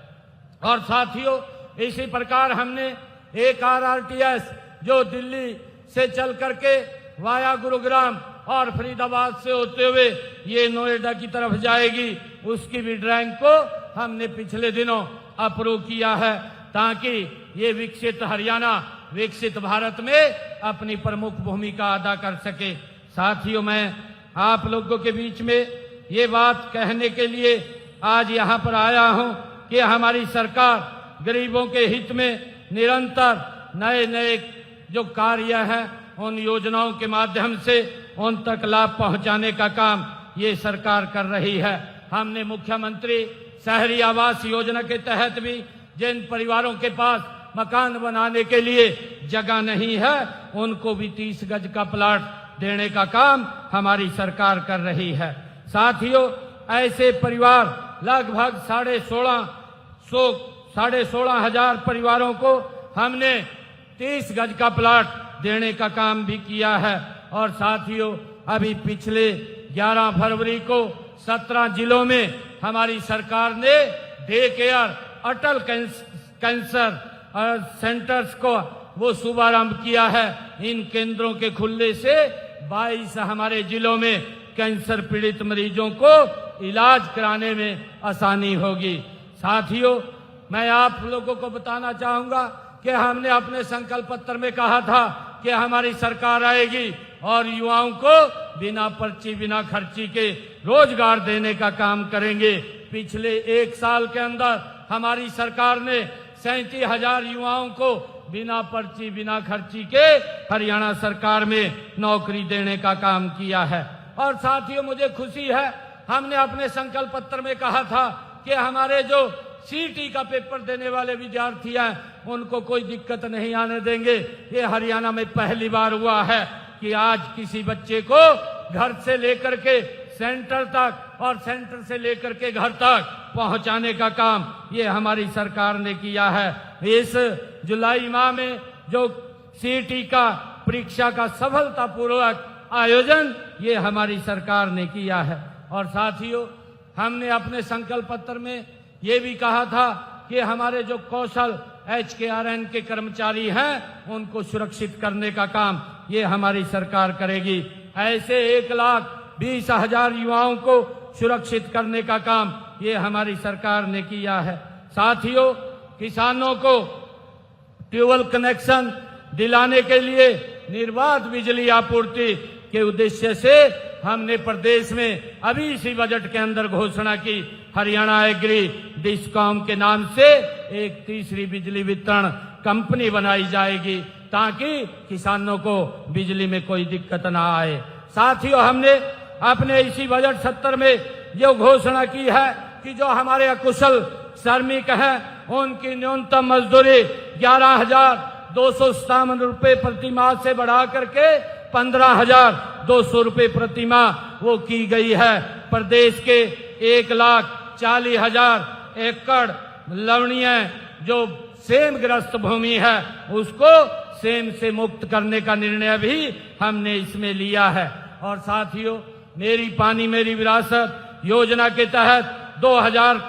और साथियों, इसी प्रकार हमने एक RRTS जो दिल्ली से चल करके वाया गुरुग्राम और फरीदाबाद से होते हुए ये नोएडा की तरफ जाएगी, उसकी भी ड्राइंग को हमने पिछले दिनों अप्रूव किया है, ताकि ये विकसित हरियाणा विकसित भारत में अपनी प्रमुख भूमिका अदा कर सके। साथियों, मैं आप लोगों के बीच में ये बात कहने के लिए आज यहाँ पर आया हूँ कि हमारी सरकार गरीबों के हित में निरंतर नए नए जो कार्य हैं उन योजनाओं के माध्यम से उन तक लाभ पहुंचाने का काम ये सरकार कर रही है। हमने मुख्यमंत्री शहरी आवास योजना के तहत भी जिन परिवारों के पास मकान बनाने के लिए जगह नहीं है उनको भी 30 गज का प्लाट देने का काम हमारी सरकार कर रही है। साथियों, ऐसे परिवार लगभग 16,500 परिवारों को हमने 30 गज का प्लाट देने का काम भी किया है। और साथियों, अभी पिछले 11 फरवरी को 17 जिलों में हमारी सरकार ने डे केयर अटल कैंसर सेंटर्स को वो शुभारंभ किया है। इन केंद्रों के खुलने से 22 हमारे जिलों में कैंसर पीड़ित मरीजों को इलाज कराने में आसानी होगी। साथियों, मैं आप लोगों को बताना चाहूंगा कि हमने अपने संकल्प पत्र में कहा था कि हमारी सरकार आएगी और युवाओं को बिना पर्ची बिना खर्ची के रोजगार देने का काम करेंगे। पिछले 1 साल के अंदर हमारी सरकार ने 37,000 युवाओं को बिना पर्ची बिना खर्ची के हरियाणा सरकार में नौकरी देने का काम किया है। और साथियों, मुझे खुशी है, हमने अपने संकल्प पत्र में कहा था कि हमारे जो CT का पेपर देने वाले विद्यार्थी हैं उनको कोई दिक्कत नहीं आने देंगे। ये हरियाणा में पहली बार हुआ है कि आज किसी बच्चे को घर से लेकर के सेंटर तक और सेंटर से लेकर के घर तक पहुंचाने का काम ये हमारी सरकार ने किया है। इस जुलाई माह में जो CT का परीक्षा का सफलतापूर्वक आयोजन ये हमारी सरकार ने किया है। और साथियों, हमने अपने संकल्प पत्र में ये भी कहा था कि हमारे जो कौशल HKRN के कर्मचारी हैं उनको सुरक्षित करने का काम ये हमारी सरकार करेगी। ऐसे 1,20,000 युवाओं को सुरक्षित करने का काम ये हमारी सरकार ने किया है। साथियों, किसानों को ट्यूबवेल कनेक्शन दिलाने के लिए निर्बाध बिजली आपूर्ति के उद्देश्य से हमने प्रदेश में अभी इसी बजट के अंदर घोषणा की, हरियाणा एग्री डिस्कॉम के नाम से एक तीसरी बिजली वितरण कंपनी बनाई जाएगी ताकि किसानों को बिजली में कोई दिक्कत ना आए। साथियों, हमने अपने इसी बजट सत्र में जो घोषणा की है कि जो हमारे अकुशल श्रमिक हैं उनकी न्यूनतम मजदूरी 11,257 रुपए प्रति माह से बढ़ा करके 15,200 रुपए प्रति माह वो की गई है। प्रदेश के 1,40,000 एकड़ लवणीय जो सेम ग्रस्त भूमि है उसको सेम से मुक्त करने का निर्णय भी हमने इसमें लिया है। और साथियों, मेरी पानी मेरी विरासत योजना के तहत 2,000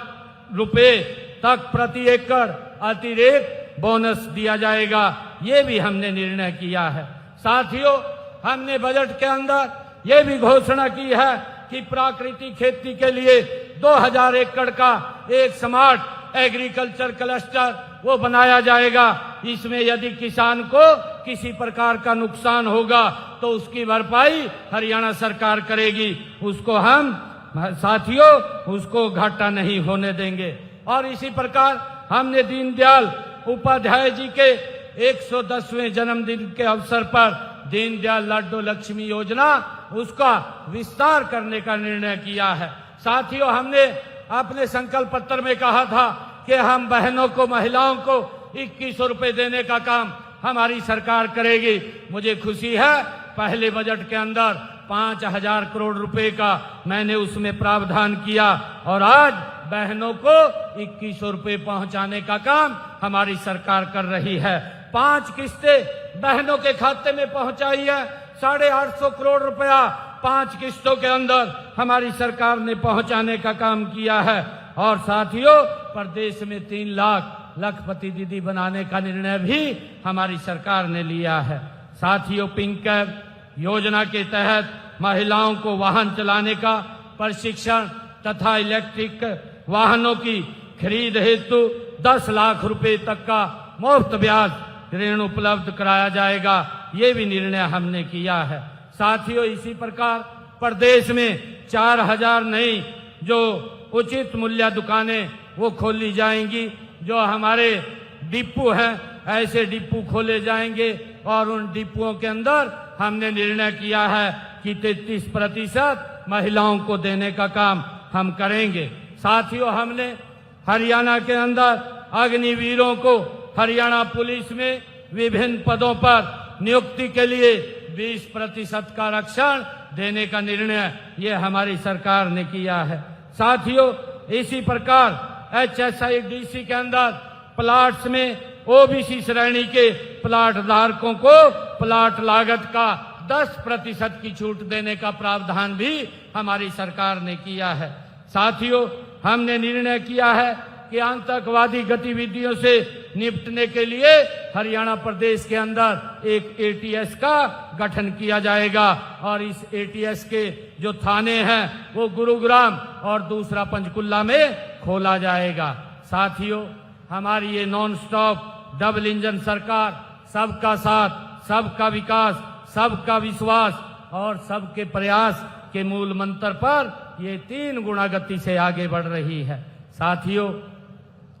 रुपए तक प्रति एकड़ अतिरिक्त बोनस दिया जाएगा, ये भी हमने निर्णय किया है। साथियों, हमने बजट के अंदर ये भी घोषणा की है कि प्राकृतिक खेती के लिए 2,000 एकड़ का एक स्मार्ट एग्रीकल्चर क्लस्टर वो बनाया जाएगा। इसमें यदि किसान को किसी प्रकार का नुकसान होगा तो उसकी भरपाई हरियाणा सरकार करेगी, उसको हम साथियों उसको घाटा नहीं होने देंगे। और इसी प्रकार हमने दीनदयाल उपाध्याय जी के 110वें जन्मदिन के अवसर पर दीनदयाल लाडो लक्ष्मी योजना उसका विस्तार करने का निर्णय किया है। साथियों, हमने अपने संकल्प पत्र में कहा था कि हम बहनों को महिलाओं को 2100 रुपए देने का काम हमारी सरकार करेगी। मुझे खुशी है, पहले बजट के अंदर 5,000 करोड़ रुपए का मैंने उसमें प्रावधान किया और आज बहनों को 2100 रुपए पहुंचाने का काम हमारी सरकार कर रही है। 5 किस्तें बहनों के खाते में पहुंचाई है। 850 करोड़ रुपया 5 किस्तों के अंदर हमारी सरकार ने पहुंचाने का काम किया है। और साथियों, प्रदेश में 3 लाख लखपति दीदी बनाने का निर्णय भी हमारी सरकार ने लिया है। साथियों, पिंक कैब योजना के तहत महिलाओं को वाहन चलाने का प्रशिक्षण तथा इलेक्ट्रिक वाहनों की खरीद हेतु 10 लाख रुपए तक का मुफ्त ब्याज ऋण उपलब्ध कराया जाएगा। ये भी निर्णय हमने किया है। साथियों, इसी प्रकार प्रदेश में 4000 नई जो उचित मूल्य दुकानें वो खोली जाएंगी। जो हमारे डिपो हैं, ऐसे डिपो खोले जाएंगे और उन डिपुओं के अंदर हमने निर्णय किया है कि 33% महिलाओं को देने का काम हम करेंगे। साथियों, हमने हरियाणा के अंदर अग्निवीरों को हरियाणा पुलिस में विभिन्न पदों पर नियुक्ति के लिए 20% का आरक्षण देने का निर्णय ये हमारी सरकार ने किया है। साथियों, इसी प्रकार HSIDC के अंदर प्लाट्स में OBC श्रेणी के प्लाट धारकों को प्लाट लागत का 10% की छूट देने का प्रावधान भी हमारी सरकार ने किया है। साथियों, हमने निर्णय किया है कि आतंकवादी गतिविधियों से निपटने के लिए हरियाणा प्रदेश के अंदर एक ATS का गठन किया जाएगा और इस ATS के जो थाने हैं वो गुरुग्राम और दूसरा पंचकुला में खोला जाएगा। साथियों, हमारी ये नॉन स्टॉप डबल इंजन सरकार सबका साथ, सबका विकास, सबका विश्वास और सबके प्रयास के मूल मंत्र पर ये 3 गुना गति से आगे बढ़ रही है। साथियों,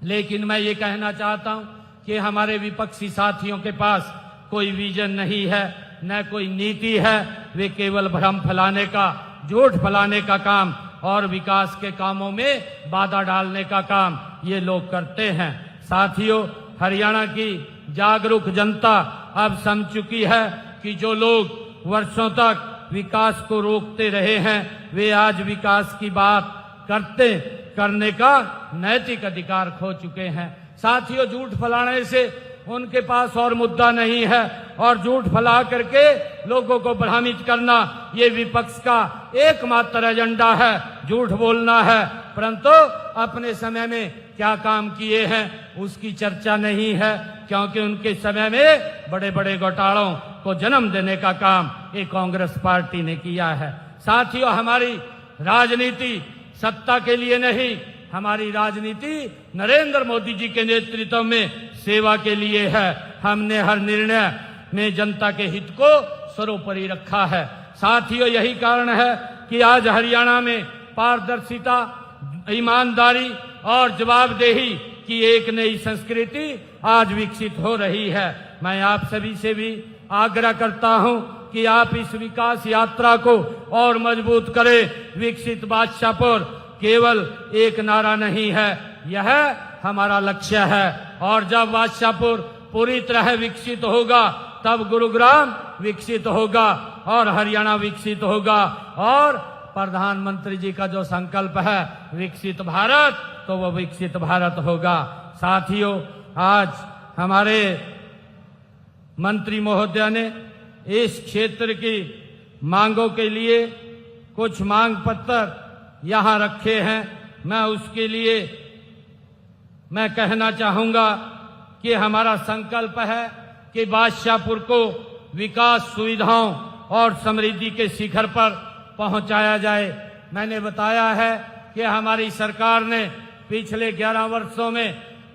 लेकिन मैं ये कहना चाहता हूं कि हमारे विपक्षी साथियों के पास कोई विजन नहीं है, न कोई नीति है। वे केवल भ्रम फैलाने का, झूठ फैलाने का काम और विकास के कामों में बाधा डालने का काम ये लोग करते हैं। साथियों, हरियाणा की जागरूक जनता अब समझ चुकी है कि जो लोग वर्षों तक विकास को रोकते रहे हैं वे आज विकास की बात करने का नैतिक अधिकार खो चुके हैं। साथियों, झूठ फैलाने से उनके पास और मुद्दा नहीं है और झूठ फैला करके लोगों को भ्रमित करना ये विपक्ष का एकमात्र एजेंडा है। झूठ बोलना है, परंतु अपने समय में क्या काम किए हैं उसकी चर्चा नहीं है, क्योंकि उनके समय में बड़े बड़े घोटालों को जन्म देने का काम ये कांग्रेस पार्टी ने किया है। साथियों, हमारी राजनीति सत्ता के लिए नहीं, हमारी राजनीति नरेंद्र मोदी जी के नेतृत्व में सेवा के लिए है। हमने हर निर्णय में जनता के हित को सर्वोपरि रखा है। साथियों, यही कारण है कि आज हरियाणा में पारदर्शिता, ईमानदारी और जवाबदेही की एक नई संस्कृति आज विकसित हो रही है। मैं आप सभी से भी आग्रह करता हूं कि आप इस विकास यात्रा को और मजबूत करें। विकसित बादशाहपुर केवल एक नारा नहीं है, यह हमारा लक्ष्य है। और जब बादशाहपुर पूरी तरह विकसित होगा तब गुरुग्राम विकसित होगा और हरियाणा विकसित होगा। और प्रधानमंत्री जी का जो संकल्प है विकसित भारत, तो वो विकसित भारत होगा। साथियों, आज हमारे मंत्री महोदय ने इस क्षेत्र की मांगों के लिए कुछ मांग पत्र यहां रखे हैं। मैं उसके लिए मैं कहना चाहूंगा कि हमारा संकल्प है कि बादशाहपुर को विकास सुविधाओं और समृद्धि के शिखर पर पहुंचाया जाए। मैंने बताया है कि हमारी सरकार ने पिछले 11 वर्षों में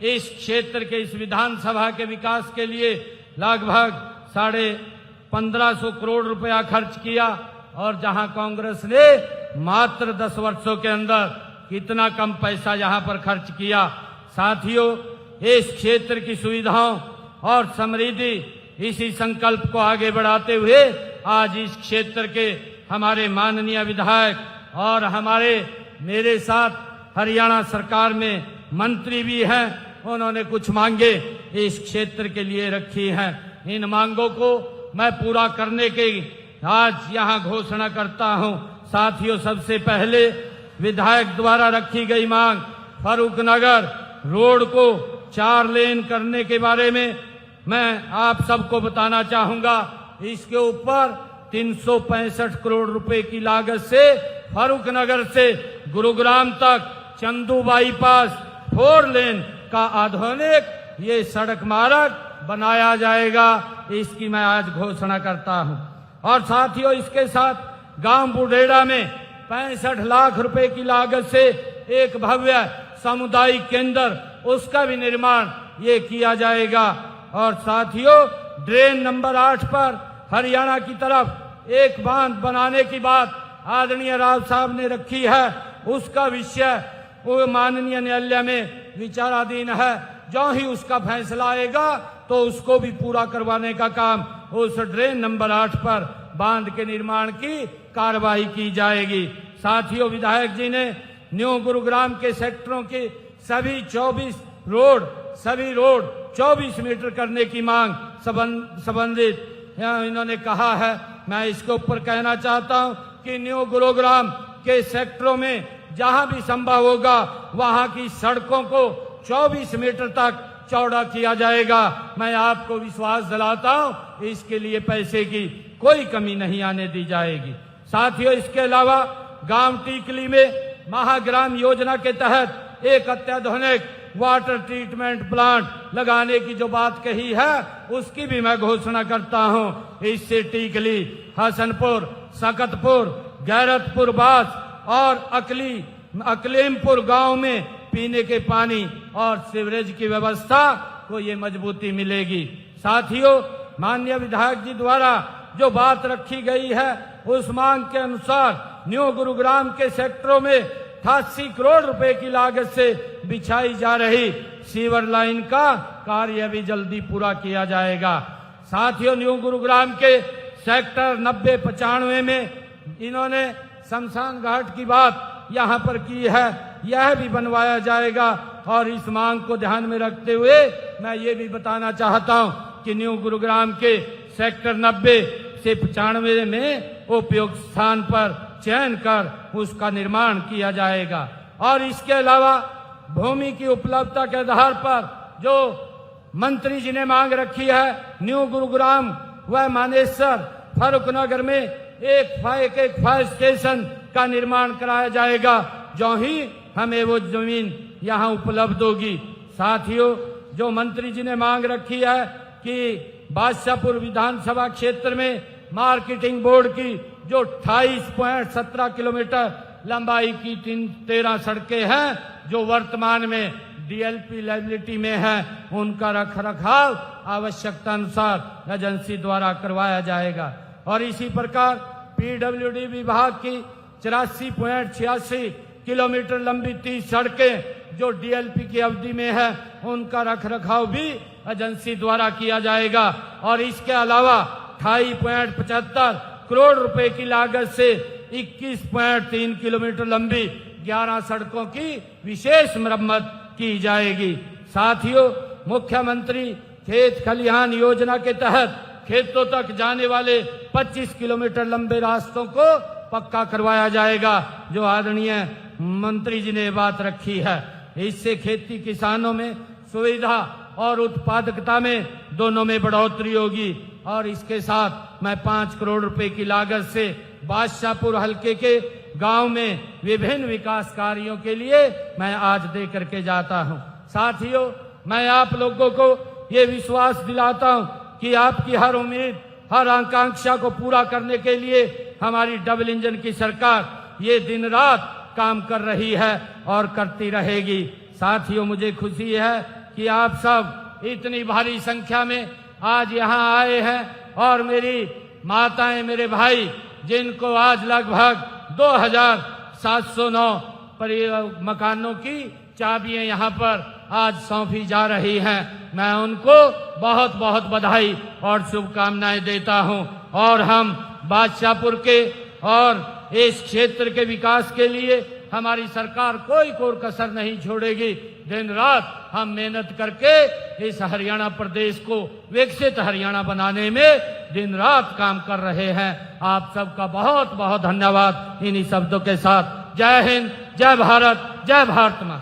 इस क्षेत्र के, इस विधानसभा के विकास के लिए लगभग 1550 करोड़ रुपया खर्च किया और जहां कांग्रेस ने मात्र 10 वर्षों के अंदर कितना कम पैसा यहां पर खर्च किया। साथियों, इस क्षेत्र की सुविधाओं और समृद्धि, इसी संकल्प को आगे बढ़ाते हुए आज इस क्षेत्र के हमारे माननीय विधायक और हमारे मेरे साथ हरियाणा सरकार में मंत्री भी हैं, उन्होंने कुछ मांगे इस क्षेत्र के लिए रखी हैं। इन मांगों को मैं पूरा करने के आज यहाँ घोषणा करता हूँ। साथियों, सबसे पहले विधायक द्वारा रखी गई मांग फारूक नगर रोड को 4 लेन करने के बारे में मैं आप सबको बताना चाहूंगा। इसके ऊपर 365 करोड़ रुपए की लागत से फारूक नगर से गुरुग्राम तक चंदू बाईपास 4 लेन का आधुनिक ये सड़क मार्ग बनाया जाएगा। इसकी मैं आज घोषणा करता हूं। और साथियों, इसके साथ गांव बुढ़ेड़ा में 65 लाख रुपए की लागत से एक भव्य सामुदायिक केंद्र, उसका भी निर्माण ये किया जाएगा। और साथियों, ड्रेन नंबर 8 पर हरियाणा की तरफ एक बांध बनाने की बात आदरणीय राव साहब ने रखी है। उसका विषय वो माननीय न्यायालय में विचाराधीन है। जो ही उसका फैसला आएगा तो उसको भी पूरा करवाने का काम उस ड्रेन नंबर 8 पर बांध के निर्माण की कार्रवाई की जाएगी। साथियों, विधायक जी ने न्यू गुरुग्राम के सेक्टरों के सभी 24 रोड 24 मीटर करने की मांग संबंधित इन्होंने कहा है। मैं इसके ऊपर कहना चाहता हूं कि न्यू गुरुग्राम के सेक्टरों में जहां भी संभव होगा वहां की सड़कों को 24 मीटर तक चौड़ा किया जाएगा। मैं आपको विश्वास दिलाता हूं, इसके लिए पैसे की कोई कमी नहीं आने दी जाएगी। साथियों, इसके अलावा गांव टीकली में महाग्राम योजना के तहत एक अत्याधुनिक वाटर ट्रीटमेंट प्लांट लगाने की जो बात कही है, उसकी भी मैं घोषणा करता हूं। इससे टीकली, हसनपुर, सकतपुर, गैरतपुर बास और अकलीमपुर गांव में पीने के पानी और सीवरेज की व्यवस्था को ये मजबूती मिलेगी। साथियों, माननीय विधायक जी द्वारा जो बात रखी गई है, उस मांग के अनुसार न्यू गुरुग्राम के सेक्टरों में 88 करोड़ रुपए की लागत से बिछाई जा रही सीवर लाइन का कार्य भी जल्दी पूरा किया जाएगा। साथियों, न्यू गुरुग्राम के सेक्टर 90-95 में इन्होंने शमशान घाट की बात यहाँ पर की है, यह भी बनवाया जाएगा। और इस मांग को ध्यान में रखते हुए मैं ये भी बताना चाहता हूँ कि न्यू गुरुग्राम के सेक्टर 90 से 95 में उपयुक्त स्थान पर चयन कर उसका निर्माण किया जाएगा। और इसके अलावा भूमि की उपलब्धता के आधार पर जो मंत्री जी ने मांग रखी है, न्यू गुरुग्राम व मानेसर फारूक नगर में एक फायर स्टेशन का निर्माण कराया जाएगा, जो ही हमें वो जमीन यहाँ उपलब्ध होगी। साथियों, जो मंत्री जी ने मांग रखी है कि बादशाहपुर विधानसभा क्षेत्र में मार्केटिंग बोर्ड की जो 28.17 किलोमीटर लंबाई की 13 सड़कें हैं, जो वर्तमान में डीएलपी लायबिलिटी में है, उनका रखरखाव आवश्यकता अनुसार एजेंसी द्वारा करवाया जाएगा। और इसी प्रकार पीडब्ल्यूडी विभाग की 84.86 किलोमीटर लंबी 30 सड़कें जो डीएलपी की अवधि में है, उनका रखरखाव भी एजेंसी द्वारा किया जाएगा। और इसके अलावा 28.75 करोड़ रुपए की लागत से 21.3 किलोमीटर लंबी 11 सड़कों की विशेष मरम्मत की जाएगी। साथियों, मुख्यमंत्री खेत खलिहान योजना के तहत खेतों तक जाने वाले 25 किलोमीटर लंबे रास्तों को पक्का करवाया जाएगा, जो आदरणीय मंत्री जी ने बात रखी है। इससे खेती किसानों में सुविधा और उत्पादकता में दोनों में बढ़ोतरी होगी। और इसके साथ मैं 5 करोड़ रुपए की लागत से बादशाहपुर हलके के गांव में विभिन्न विकास कार्यों के लिए मैं आज दे करके जाता हूं। साथियों, मैं आप लोगों को ये विश्वास दिलाता हूं कि आपकी हर उम्मीद, हर आकांक्षा को पूरा करने के लिए हमारी डबल इंजन की सरकार ये दिन रात काम कर रही है और करती रहेगी। साथियों, मुझे खुशी है कि आप सब इतनी भारी संख्या में आज यहाँ आए हैं और मेरी माताएं, मेरे भाई, जिनको आज लगभग 2709 मकानों की चाबियां यहाँ पर आज सौंपी जा रही हैं, मैं उनको बहुत बहुत बधाई और शुभकामनाएं देता हूं। और हम बादशाहपुर के और इस क्षेत्र के विकास के लिए हमारी सरकार कोई कोर कसर नहीं छोड़ेगी। दिन रात हम मेहनत करके इस हरियाणा प्रदेश को विकसित हरियाणा बनाने में दिन रात काम कर रहे हैं। आप सबका बहुत बहुत धन्यवाद। इन्हीं शब्दों के साथ जय हिंद, जय भारत, जय भारत माँ।